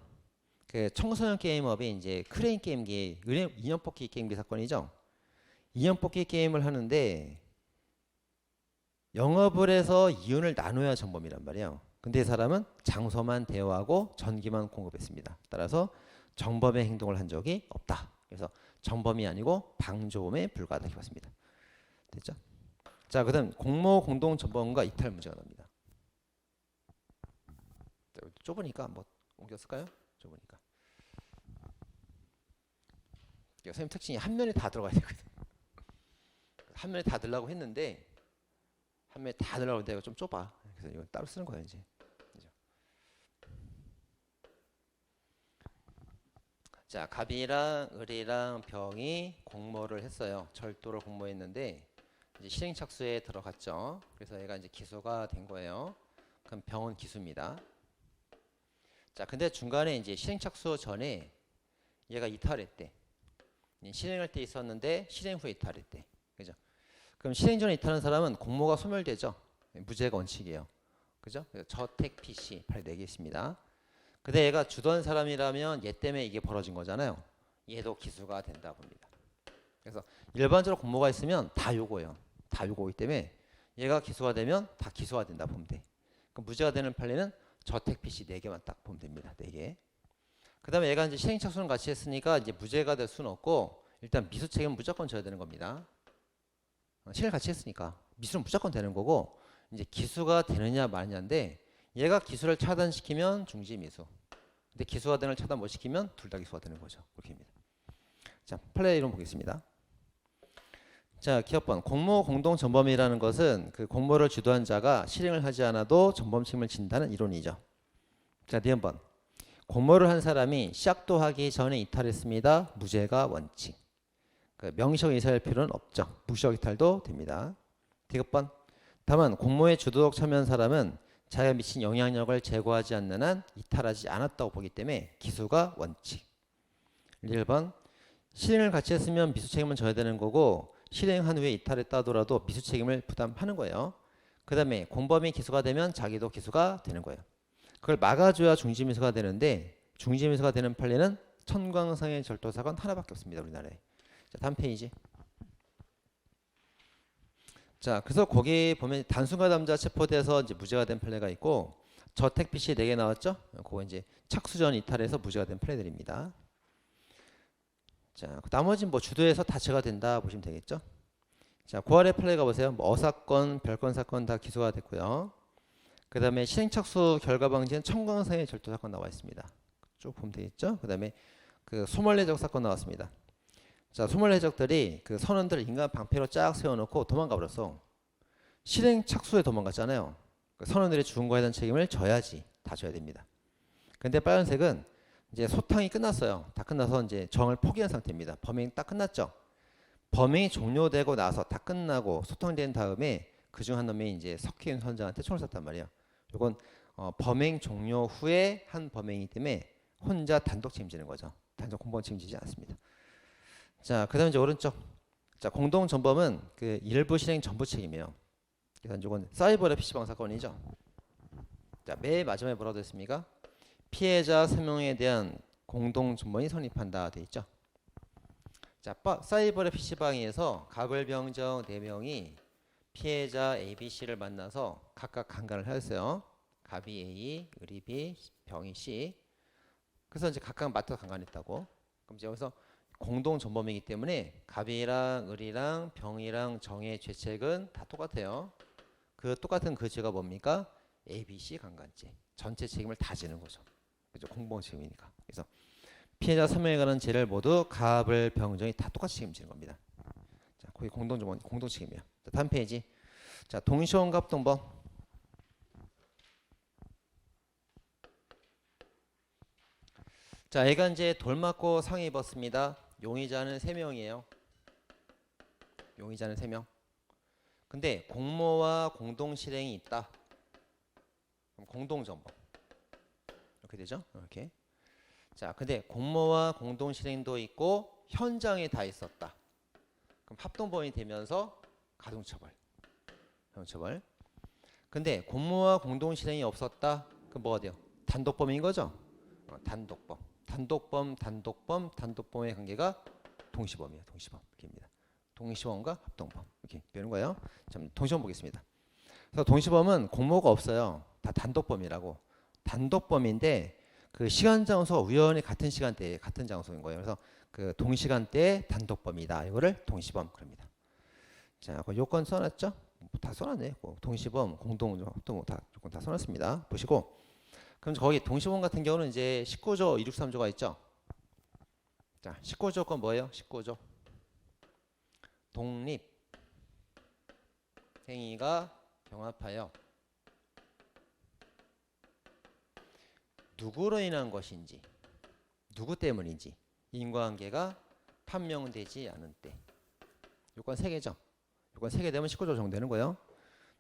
그 청소년 게임업이 이제 크레인 게임기 인형 뽑기 게임기 사건이죠. 인형 뽑기 게임을 하는데 영업을 해서 이윤을 나눠야 전범이란 말이에요. 근데 이 사람은 장소만 대여하고 전기만 공급했습니다. 따라서 정범의 행동을 한 적이 없다. 그래서 정범이 아니고 방조범에 불과하다 이렇게 봤습니다. 됐죠? 자, 그다음 공모 공동 전범과 이탈 문제가 나옵니다. 좁으니까 뭐 옮겼을까요? 좁으니까. 선생님 특징이 한 면에 다 들어가야 되거든. 한 면에 다 들라고 했는데 한 면에 다 들라고 했는데 좀 좁아. 그래서 이거 따로 쓰는 거예요 이제. 그죠? 자, 갑이랑 을이랑 병이 공모를 했어요. 절도를 공모했는데 이제 실행 착수에 들어갔죠. 그래서 얘가 이제 기소가 된 거예요. 그럼 병은 기수입니다. 자, 근데 중간에 이제 실행 착수 전에 얘가 이탈했대. 실행할 때 있었는데 실행 후에 이탈했대. 그죠? 그럼 실행 전에 이탈한 사람은 공모가 소멸되죠. 무죄가 원칙이에요. 그죠? 저택 PC 8 4개 있습니다. 근데 얘가 주던 사람이라면 얘 때문에 이게 벌어진 거잖아요. 얘도 기수가 된다 봅니다. 그래서 일반적으로 공모가 있으면 다 요거예요. 다 요거이기 때문에 얘가 기수가 되면 다 기수가 된다 보면 돼. 그럼 무죄가 되는 판례는 저택 PC 4개만 딱 보면 됩니다. 4개. 그 다음에 얘가 이제 실행 착수는 같이 했으니까 이제 무죄가 될 수는 없고 일단 미수 책임은 무조건 져야 되는 겁니다. 실행 같이 했으니까 미수는 무조건 되는 거고 이제 기수가 되느냐 마느냐인데 얘가 기수를 차단시키면 중지 미수. 근데 기수가 되는 걸 차단 못 시키면 둘 다 기수가 되는 거죠. 그렇게입니다. 자, 판례 이론 보겠습니다. 자, 기업번 공모 공동 전범이라는 것은 그 공모를 주도한 자가 실행을 하지 않아도 전범 책임을 진다는 이론이죠. 자, D번 공모를 한 사람이 시작도 하기 전에 이탈했습니다. 무죄가 원칙. 그 명시적 이사할 필요는 없죠. 묵시적 이탈도 됩니다. 디귿번. 다만 공모에 주도적 참여한 사람은 자기가 미친 영향력을 제거하지 않는 한 이탈하지 않았다고 보기 때문에 기수가 원칙. 1번. 실행을 같이 했으면 미수 책임은 져야 되는 거고 실행한 후에 이탈했다 하더라도 미수 책임을 부담하는 거예요. 그 다음에 공범이 기수가 되면 자기도 기수가 되는 거예요. 그걸 막아줘야 중지미수가 되는데 중지미수가 되는 판례는 천광상의 절도사건 하나밖에 없습니다. 우리나라에. 자, 다음 페이지. 자, 그래서 거기 보면 단순가담자 체포돼서 이제 무죄가 된 판례가 있고 저택 빚이 4개 나왔죠? 그거 이제 착수전 이탈해서 무죄가 된 판례들입니다. 자, 나머지는 뭐 주도해서 다처가 된다 보시면 되겠죠? 자, 고아래 판례가 보세요. 뭐 어사건, 별건 사건 다 기소가 됐고요. 그 다음에 실행착수 결과방지는 청광상의 절도사건 나와 있습니다. 쭉 보면 되겠죠? 그 다음에 그 소멸해적 사건 나왔습니다. 자, 소멸해적들이 그 선원들을 인간 방패로 쫙 세워놓고 도망가 버렸어. 실행착수에 도망갔잖아요. 그 선원들이 죽은 거에 대한 책임을 져야지. 다 져야 됩니다. 근데 빨간색은 이제 소탕이 끝났어요. 다 끝나서 이제 정을 포기한 상태입니다. 범행이 딱 끝났죠. 범행이 종료되고 나서 다 끝나고 소탕된 다음에 그중 한 놈이 이제 석희윤 선장한테 총을 쐈단 말이에요. 이건 범행 종료 후에 한 범행이기 때문에 혼자 단독 책임지는 거죠. 단독 공범 책임지지 않습니다. 자, 그다음에 이제 오른쪽. 자, 공동 전범은 그 일부 실행 전부 책임이에요. 그래서 이건 사이버랩 PC방 사건이죠. 자, 맨 마지막에 뭐라고 됐습니까? 피해자 3명에 대한 공동 전범이 성립한다 돼 있죠. 자, 사이버랩 PC방에서 가불병정 4명이 피해자 A, B, C를 만나서 각각 강간을 하였어요. 갑이 A, 을이 B, 병이 C. 그래서 이제 각각 맡아서 강간했다고. 그럼 이제 여기서 공동 전범이기 때문에 갑이랑 을이랑 병이랑 정의 죄책은 다 똑같아요. 그 똑같은 그 죄가 뭡니까? A, B, C 강간죄. 전체 책임을 다 지는 거죠. 그죠? 공범 책임이니까. 그래서 피해자 3명에 관한 죄를 모두 갑을 병정이 다 똑같이 책임지는 겁니다. 자, 거기 공동 전범, 공동 책임이에요. 자, 다음 페이지. 자, 동시원갑동범. 자, 얘가 이제 돌 맞고 상해 입었습니다. 용의자는 3명이에요. 용의자는 3명. 근데 공모와 공동 실행이 있다. 그럼 공동 전범. 이렇게 되죠? 이렇게. 자, 근데 공모와 공동 실행도 있고 현장에 다 있었다. 그럼 합동범이 되면서 가중처벌. 가중처벌. 근데 공모와 공동 실행이 없었다. 그럼 뭐가 돼요? 단독범인 거죠? 단독범. 단독범, 단독범, 단독범의 관계가 동시범이에요. 동시범. 이렇게입니다. 동시범과 합동범. 이렇게 배우는 거예요. 자, 동시범 보겠습니다. 그래서 동시범은 공모가 없어요. 다 단독범이라고. 단독범인데 그 시간 장소가 우연히 같은 시간대에 같은 장소인 거예요. 그래서 그 동시간대에 단독범이다. 이거를 동시범 그럽니다. 자, 그 요건 써놨죠? 다 써놨네. 동시범, 공동, 합동 다 요건 다 써놨습니다. 보시고. 그럼 거기 동시범 같은 경우는 이제 19조 263조가 있죠. 자, 19조 건 뭐예요? 19조. 독립 행위가 경합하여 누구로 인한 것인지, 누구 때문인지 인과관계가 판명되지 않은 때. 요건 3개죠. 요건 3개 되면 19조 적용되는 거예요.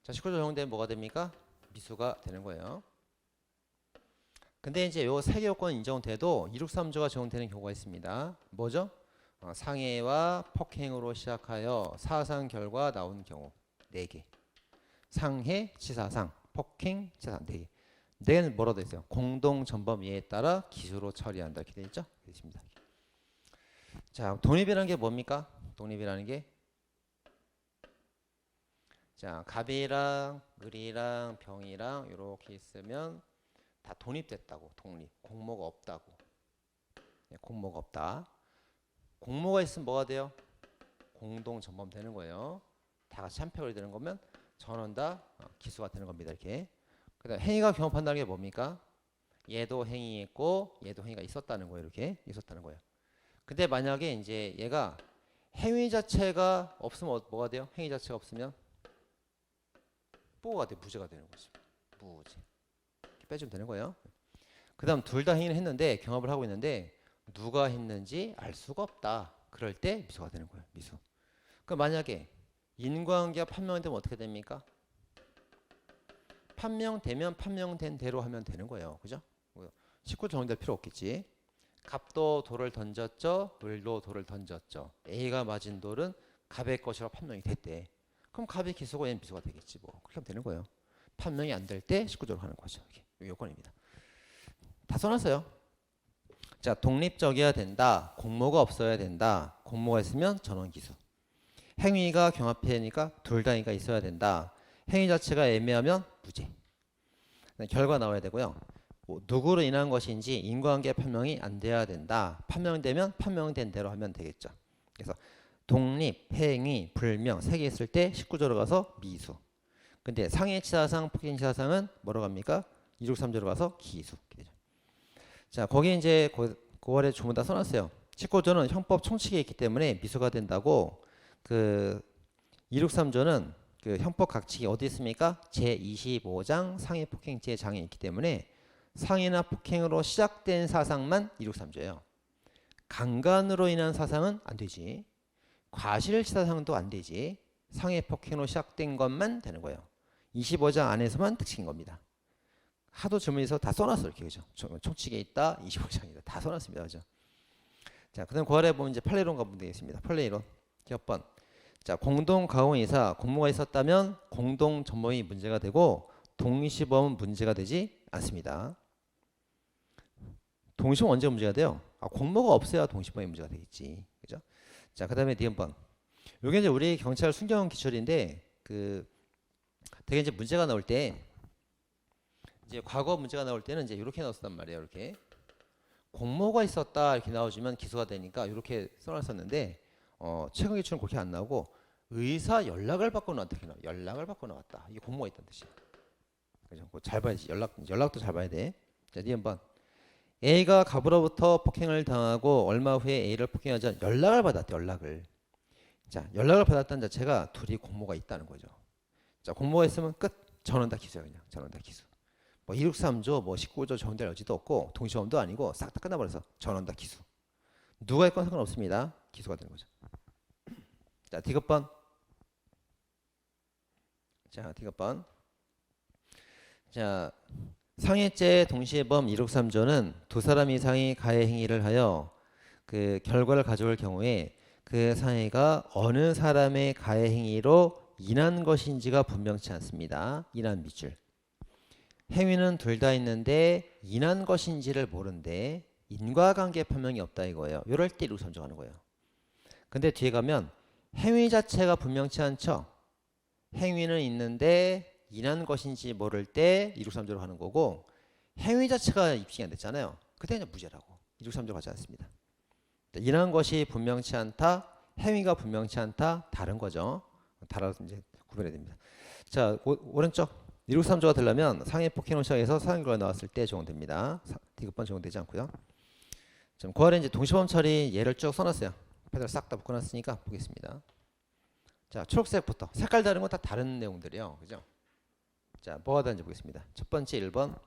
자, 19조 적용되면 뭐가 됩니까? 미수가 되는 거예요. 근데 이제 요 3개 요건 인정돼도 263조가 적용되는 경우가 있습니다. 뭐죠? 상해와 폭행으로 시작하여 사상 결과 나온 경우 4개. 상해, 치사상, 폭행, 치사상 4개. 4개는 뭐라고 되어 있어요? 공동 전범 예에 따라 기수로 처리한다. 이렇게 되어 있죠? 되어 있습니다. 자, 독립이라는 게 뭡니까? 독립이라는 게 자, 갑이랑 을이랑 병이랑 이렇게 있으면 다 독립됐다고. 독립. 공모가 없다고. 네, 공모가 없다. 공모가 있으면 뭐가 돼요? 공동 전범 되는 거예요. 다 같이 한표가 되는 거면 전원 다 기수가 되는 겁니다. 이렇게. 그다음 행위가 경합한다는 게 뭡니까? 얘도 행위했고 얘도 행위가 있었다는 거예요. 이렇게 있었다는 거예요. 근데 만약에 이제 얘가 행위 자체가 없으면 뭐가 돼요? 행위 자체가 없으면 뽀가 돼. 무죄가 되는 거죠. 무죄. 이렇게 빼주면 되는 거예요. 그다음 둘 다 행위를 했는데 경합을 하고 있는데 누가 했는지 알 수가 없다. 그럴 때 미수가 되는 거예요. 미수. 그러니까 만약에 인과관계가 판명되면 어떻게 됩니까? 판명되면 판명된 대로 하면 되는 거예요. 그죠? 19 정리될 필요 없겠지. 갑도 돌을 던졌죠. 을도 돌을 던졌죠. A가 맞은 돌은 갑의 것이라고 판명이 됐대. 그럼 갑이 기수고 N은 미수가 되겠지 뭐. 그렇게 하면 되는 거예요. 판명이 안 될 때 19조로 하는 거죠. 이게 요건입니다. 다 써놨어요. 자, 독립적이어야 된다. 공모가 없어야 된다. 공모가 있으면 전원기수. 행위가 경합해니까 둘 다니까 있어야 된다. 행위 자체가 애매하면 무죄. 결과 나와야 되고요. 누구로 인한 것인지 인과관계 판명이 안 돼야 된다. 판명되면 판명된 대로 하면 되겠죠. 그래서 독립, 행위, 불명 세 개 있을 때 19조로 가서 미수. 근데 상해치사상, 폭행치사상은 뭐로 갑니까? 263조로 가서 기수. 자, 거기 이제 9월에 전부 다 써놨어요. 19조는 형법 총칙에 있기 때문에 미수가 된다고. 그 263조는 그 형법 각칙이 어디 있습니까? 제25장 상해 폭행죄 장에 있기 때문에 상해나 폭행으로 시작된 사상만 263조예요. 강간으로 인한 사상은 안 되지. 과실치사상도 안 되지. 상해 폭행으로 시작된 것만 되는 거예요. 25장 안에서만 특징인 겁니다. 하도 질문에서 다 써놨어 이렇게 그죠? 총칙에 있다 25장이다 다 써놨습니다 그죠? 자, 그다음 9월에 보면 이제 판례론 가보면 되겠습니다. 판례론 몇 번. 자, 공동 가공이사 공모가 있었다면 공동 전모이 문제가 되고 동시범은 문제가 되지 않습니다. 동시범 언제 문제가 돼요? 공모가 없어야 동시범이 문제가 되겠지, 그죠? 자, 그다음에 니은번. 요게 이제 우리 경찰 순경 기출인데 그 되게 이제 문제가 나올 때 이제 과거 문제가 나올 때는 이제 이렇게 나왔단 말이에요. 이렇게 공모가 있었다 이렇게 나와주면 기소가 되니까 이렇게 써놨었는데 최근 기출은 그렇게 안 나오고 의사 연락을 받고 나왔다 이렇게 나와. 연락을 받고 나왔다. 이게 공모가 있다는 뜻이야. 그죠? 잘 봐야지. 연락도 잘 봐야 돼. 자, 한번 A가 갑으로부터 폭행을 당하고 얼마 후에 A를 폭행하자 연락을 받았대. 연락을. 자, 연락을 받았다는 자체가 둘이 공모가 있다는 거죠. 자, 공모가 있으면 끝. 전원 다 기소야 그냥. 전원 다 기소. 뭐 263조, 뭐 19조 정될 여지도 없고 동시범도 아니고 싹 다 끝나버려서 전원 다 기수. 누가 있건 상관없습니다. 기수가 되는 거죠. 자, 디귿번. 자, 디귿번. 자, 상해죄 동시범 263조는 두 사람 이상이 가해 행위를 하여 그 결과를 가져올 경우에 그 상해가 어느 사람의 가해 행위로 인한 것인지가 분명치 않습니다. 인한 밑줄. 행위는 둘 다 있는데 인한 것인지를 모르는데 인과관계 판명이 없다 이거예요. 이럴 때 263조 하는 거예요. 근데 뒤에 가면 행위 자체가 분명치 않죠. 행위는 있는데 인한 것인지 모를 때 263조로 하는 거고 행위 자체가 입증이 안 됐잖아요. 그때는 무죄라고. 263조 가지 않습니다. 인한 것이 분명치 않다. 행위가 분명치 않다. 다른 거죠. 달아서 이제 구별해야 됩니다. 자, 오른쪽 263조가 되려면 상해 폭행으로 시작해서 사형결과 나왔을 때 적용됩니다. 디귿번 적용되지 않고요. 좀 9월에 이제 동시범 처리 예를 쭉 써놨어요. 패드를 싹 다 묶어놨으니까 보겠습니다. 자, 초록색부터 색깔 다른 거 다 다른 내용들이에요. 그죠? 자, 뭐가 다른지 보겠습니다. 첫 번째 1번.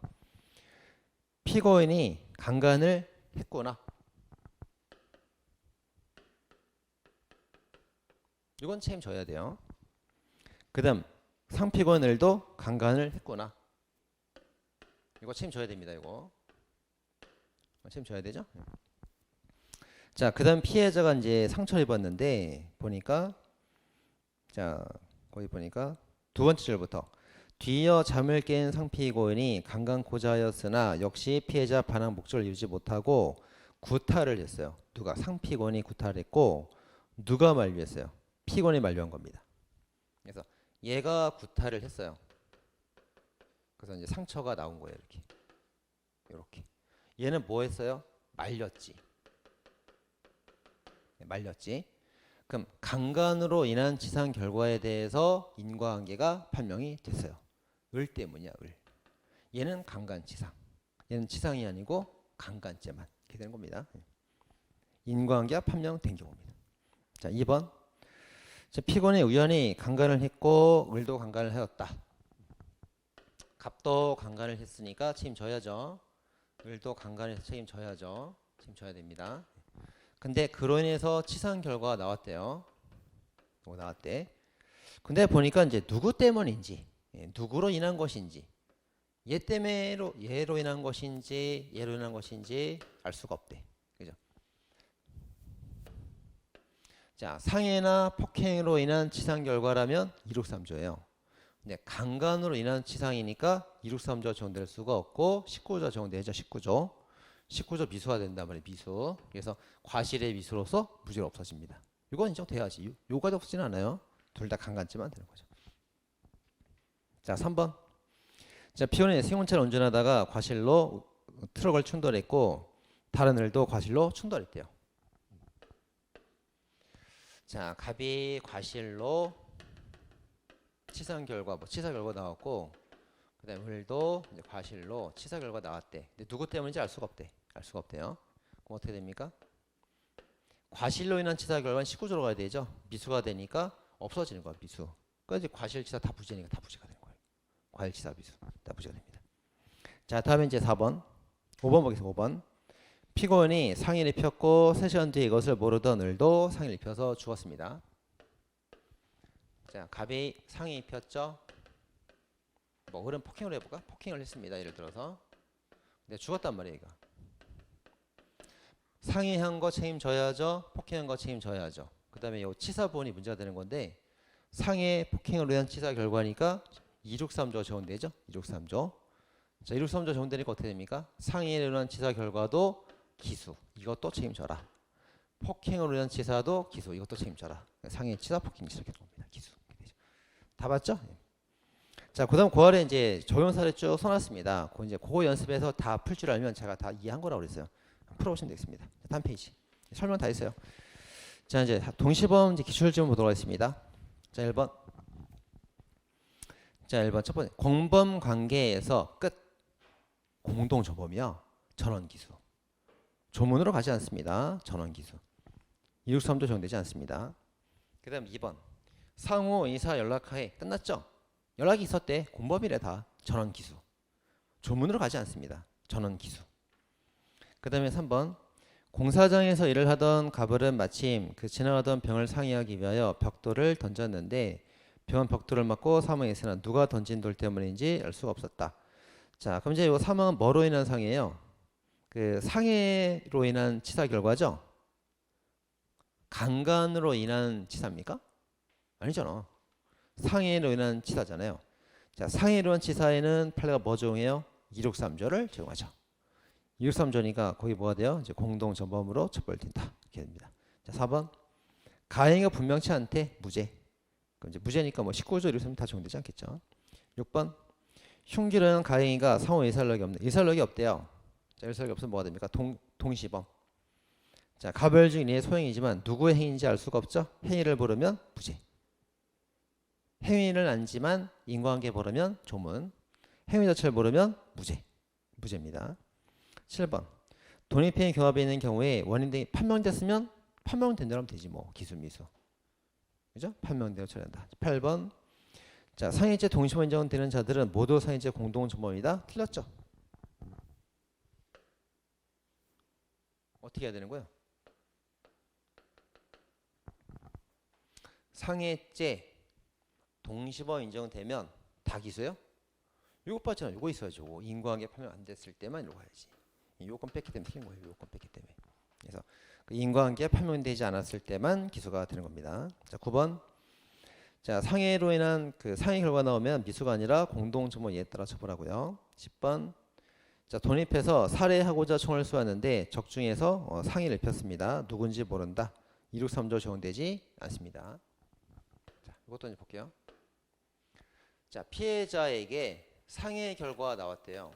피고인이 강간을 했거나 이건 책임져야 돼요. 그 다음 상피고인들도 강간을 했거나 이거 책임져야 됩니다. 이거 책임져야 되죠. 자, 그 다음 피해자가 이제 상처를 입었는데 보니까 자, 거기 보니까 두 번째 줄부터 뒤이어 잠을 깬 상피고인이 강간고자 하였으나 역시 피해자 반항 목적을 이루지 못하고 구타를 했어요. 누가? 상피고인이 구타를 했고 누가 만류했어요? 피고인이 만류한 겁니다. 그래서 얘가 구타를 했어요. 그래서 이제 상처가 나온 거예요. 이렇게. 이렇게. 얘는 뭐 했어요? 말렸지. 말렸지. 그럼 강간으로 인한 치상 결과에 대해서 인과관계가 판명이 됐어요. 을 때문이야. 을. 얘는 강간치상. 얘는 치상이 아니고 강간죄만. 이렇게 되는 겁니다. 인과관계가 판명된 경우입니다. 자, 2번. 피고인이 우연히 강간을 했고 을도 강간을 하였다. 갑도 강간을 했으니까 책임져야죠. 을도 강간해서 책임져야죠. 책임져야 됩니다. 근데 그로 인해서 치상 결과가 나왔대요. 나왔대. 근데 보니까 이제 누구 때문인지, 누구로 인한 것인지, 얘로 인한 것인지, 얘로 인한 것인지 알 수가 없대. 그죠? 자, 상해나 폭행으로 인한 치상 결과라면 263조예요. 근데 강간으로 인한 치상이니까 263조가 적용될 수가 없고 19조가 적용되죠. 19조 미수가 된단 말이에요. 미수. 그래서 과실의 미수로서 무죄가 없어집니다. 이건 인정돼야지. 요까지 없어지는 않아요. 둘 다 강간죄만 되는 거죠. 자, 3번. 자, 피고인이 승용차를 운전하다가 과실로 트럭을 충돌했고 다른 을도 과실로 충돌했대요. 자, 갑이 과실로 치사 결과 나왔고, 그다음에 을도 이제 과실로 치사 결과 나왔대. 근데 누구 때문인지 알 수가 없대. 알 수가 없대요. 그럼 어떻게 됩니까? 과실로 인한 치사 결과는 19조로 가야 되죠. 미수가 되니까 없어지는 거야. 미수. 그러니까 이제 과실치사 다 부재니까 다 부재가 되는 거예요. 과실치사 미수 다 부재가 됩니다. 자, 다음에 이제 4번. 5번 보겠습니다. 5번. 피고인이 상해를 입혔고 3시간 뒤에 이것을 모르던 을도 상해를 입혀서 죽었습니다. 자, 갑이 상해 입혔죠. 뭐 을은 폭행을 해볼까? 폭행을 했습니다. 예를 들어서. 근데 죽었단 말이에요. 이거. 상해한 거 책임져야죠. 폭행한 거 책임져야죠. 그 다음에 이 치사보험이 문제가 되는 건데 상해 폭행으로 인한 치사 결과니까 263조 적용되죠. 263조. 자, 263조 적용되니까 어떻게 됩니까? 상해로 인한 치사 결과도 기수. 이것도 책임져라. 폭행으로 인한 치사도 기수. 이것도 책임져라. 상해 치사 폭행 이렇게 됩니다. 기수. 다 봤죠? 자, 그다음 그 아래 이제 적용사를 쭉 써놨습니다. 이제 그거 연습해서 다 풀 줄 알면 제가 다 이해한 거라고 그랬어요. 풀어보시면 되겠습니다. 다음 페이지. 설명 다 했어요. 자, 이제 동시범 이제 기출 좀 보도록 하겠습니다. 자, 1번. 자, 1번 첫 번째. 공범 관계에서 끝. 공동 조범이요. 전원 기수. 조문으로 가지 않습니다. 전원 기수. 263조 적용되지 않습니다. 그다음 2번. 상호 의사 연락하에 끝났죠? 연락이 있었대. 공범이래 다. 전원 기수. 조문으로 가지 않습니다. 전원 기수. 그 다음에 3번. 공사장에서 일을 하던 가불은 마침 그 지나가던 병을 상의하기 위하여 벽돌을 던졌는데 병은 벽돌을 맞고 사망했으나 누가 던진 돌 때문인지 알 수가 없었다. 자, 그럼 이제 이 사망은 뭐로 인한 상해예요? 그 상해로 인한 치사 결과죠? 강간으로 인한 치사입니까? 아니잖아. 상해로 인한 치사잖아요. 자, 상해로 인한 치사에는 판례가 뭐 적용해요? 263조를 적용하죠. 263조니까 거기 뭐가 돼요? 이제 공동전범으로 처벌된다. 이렇게 됩니다. 자, 4번. 가해가 분명치 않대. 무죄. 그럼 이제 무죄니까 뭐 19조 263 다 적용되지 않겠죠. 6번. 흉기로는 가해가 상호 의사력이 없는. 의사력이 없대요. 자, 의사력이 없으면 뭐가 됩니까? 동시범. 자, 가벌 중인의 소행이지만 누구의 행위인지 알 수가 없죠. 행위를 모르면 무죄. 행위를 알지만 인과관계 모르면 조문. 행위 자체를 모르면 무죄. 무죄입니다. 7번. 돈입행위 경합에 있는 경우에 원인 등이 판명됐으면 판명된 대로 하면 되지 뭐. 기수 미수. 그죠? 판명대로 처리한다. 8번. 자, 상해죄 동시범 인정되는 자들은 모두 상해죄 공동조범이다. 틀렸죠? 어떻게 해야 되는 거예요? 상해죄 동시범 인정되면 다 기수예요? 요거 빠지나 요거 있어야죠. 요거 인과관계 판명 안 됐을 때만 요거 해야지. 요건 뺐기 때문에 틀린 거예요. 요건 뺐기 때문에. 그래서 그 인과관계 판명되지 않았을 때만 기수가 되는 겁니다. 자, 9번. 자, 상해로 인한 그 상해 결과 나오면 미수가 아니라 공동조범 이에 따라 처벌하고요. 10번. 자, 돈입해서 살해하고자 총을 쏘았는데 적중해서 상해를 입혔습니다. 누군지 모른다. 263조 적용되지 않습니다. 자, 이것도 이제 볼게요. 자, 피해자에게 상해 결과가 나왔대요.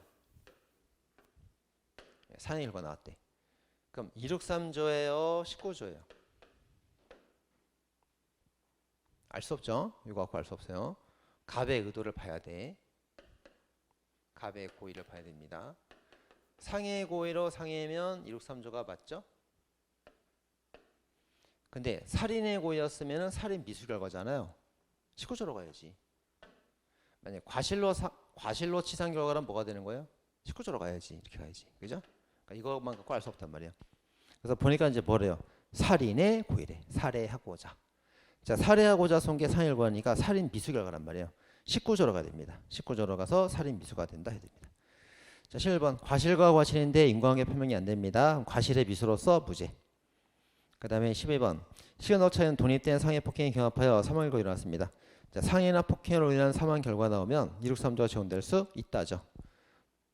상해 결과 나왔대. 그럼 263조예요, 19조예요? 알 수 없죠. 이거 갖고 알 수 없어요. 갑의 의도를 봐야 돼. 갑의 고의를 봐야 됩니다. 상해 고의로 상해면 263조가 맞죠? 근데 살인의 고의였으면 살인 미수 결과잖아요. 19조로 가야지. 만약 과실로 치상 결과는 뭐가 되는 거예요? 19조로 가야지. 이렇게 가야지. 그죠? 그러니까 이것만 갖고 알 수 없단 말이에요. 그래서 보니까 이제 뭐래요? 살인의 고의래. 살해하고자. 자, 살해하고자 손괴 상해를 구하니까 살인 미수 결과란 말이에요. 19조로 가야 됩니다. 19조로 가서 살인 미수가 된다 해야 됩니다. 자, 11번 과실과 과실인데 인과관계 표명이 안 됩니다. 과실의 미수로서 무죄. 그 다음에 12번 시간 오차에는 독립된 상해 폭행이 경합하여 사망일고 일어났습니다. 자, 상해나 폭행으로 인한 사망 결과 나오면 263조가 적용될 수 있다죠.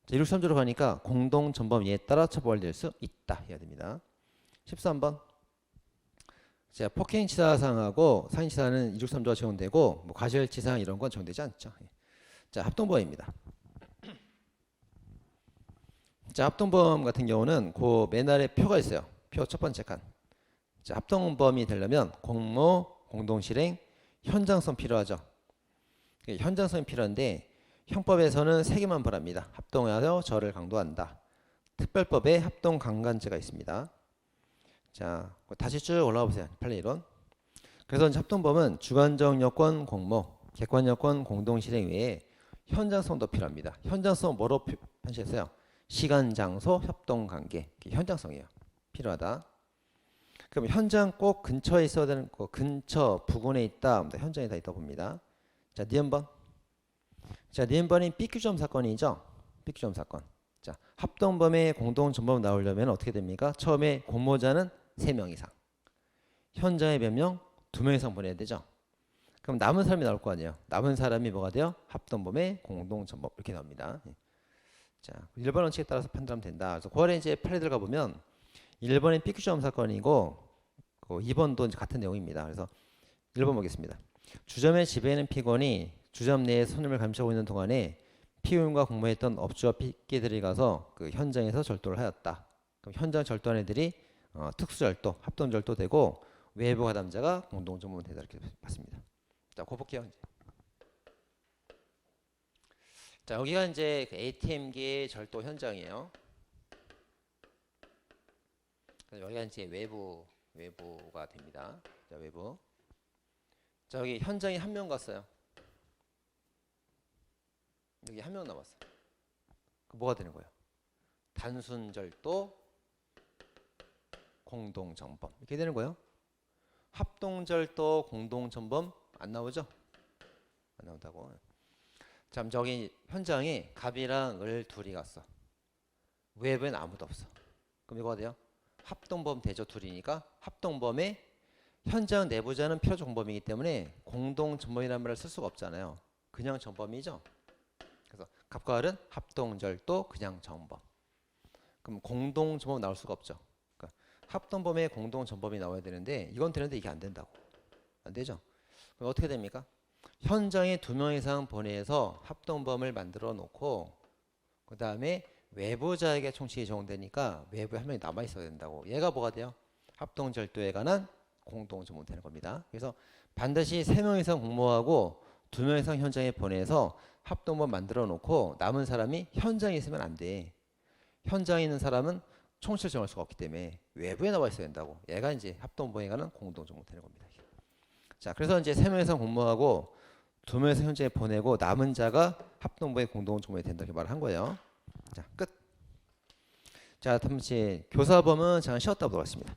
자, 263조로 가니까 공동 전범 이에 따라 처벌될 수 있다 해야 됩니다. 13번 자, 폭행치사상하고 상해치사는 263조가 적용되고 뭐 과실치상 이런 건 적용되지 않죠. 자, 합동범입니다. 자, 합동범 같은 경우는 그 맨 아래 표가 있어요. 표 첫 번째 칸. 자, 합동범이 되려면 공모, 공동실행, 현장성 필요하죠. 현장성이 필요한데 형법에서는 3개만 바랍니다. 합동하여 저를 강도한다. 특별법에 합동 강간죄가 있습니다. 자, 다시 쭉 올라가 보세요. 판례 이론. 그래서 이제 합동범은 주관적 여건 공모, 객관 여건 공동실행 외에 현장성도 필요합니다. 현장성 뭐로 표시했어요? 시간, 장소, 협동관계. 현장성이에요. 필요하다. 그럼 현장 꼭 근처에 있어야 되는 거, 근처 부근에 있다. 현장에 다 있다 봅니다. 자, 니은번. 자, 니은번이 삐규점 사건이죠. 삐규점 사건. 자, 합동범의 공동 전범 나오려면 어떻게 됩니까? 처음에 공모자는 3명 이상. 현장에 몇 명? 2명 이상 보내야 되죠. 그럼 남은 사람이 나올 거 아니에요. 남은 사람이 뭐가 돼요? 합동범의 공동 전범 이렇게 나옵니다. 자, 1번 원칙에 따라서 판단하면 된다. 그래서 9월에 이제 판례 들어가 보면 1번은 삐규점 사건이고 2번도 이제 같은 내용입니다. 그래서 1번 보겠습니다. 주점의 집에 있는 피고인이 주점 내에 손님을 감시하고 있는 동안에 피고인과 공모했던 업주와 피께들이 가서 그 현장에서 절도를 하였다. 그럼 현장 절도한 애들이 특수절도, 합동절도 되고 외부 가담자가 공동전범 되다 이렇게 봤습니다. 자, 그거 볼게요. 이제. 자, 여기가 이제 ATM기 절도 현장이에요. 여기가 이제 외부가 됩니다. 자, 외부. 자, 여기 현장에 1명 갔어요. 여기 1명 남았어. 그 뭐가 되는 거예요? 단순 절도, 공동 전범 이렇게 되는 거예요. 합동 절도, 공동 전범 안 나오죠? 안 나온다고. 자, 저기 현장에 갑이랑 을 둘이 갔어. 외부엔 아무도 없어. 그럼 이거가 돼요? 합동범 되죠. 둘이니까 합동범의 현장 내부자는 필요적 공범이기 때문에 공동 전범이라는 말을 쓸 수가 없잖아요. 그냥 전범이죠. 그래서 갑과 을은 합동절도 그냥 전범. 그럼 공동 전범 나올 수가 없죠. 그러니까 합동범의 공동 전범이 나와야 되는데 이건 되는데 이게 안 된다고. 안 되죠. 그럼 어떻게 됩니까? 현장에 2명 이상 보내서 합동범을 만들어 놓고 그 다음에 외부자에게 총칙이 적용되니까 외부에 1명이 남아 있어야 된다고. 얘가 뭐가 돼요? 합동절도에 관한 공동전범 되는 겁니다. 그래서 반드시 3명 이상 공모하고 2명 이상 현장에 보내서 합동범 만들어 놓고 남은 사람이 현장에 있으면 안 돼. 현장에 있는 사람은 총칙을 정할 수가 없기 때문에 외부에 나와 있어야 된다고. 얘가 이제 합동범에 관한 공동전범 되는 겁니다. 자, 그래서 이제 3명 이상 공모하고 2명 이상 현장에 보내고 남은 자가 합동범의 공동전범이 된다 이렇게 말을 한 거예요. 자, 끝. 자, 다음 이제 교사범은 잠깐 쉬었다 보도록 하겠습니다.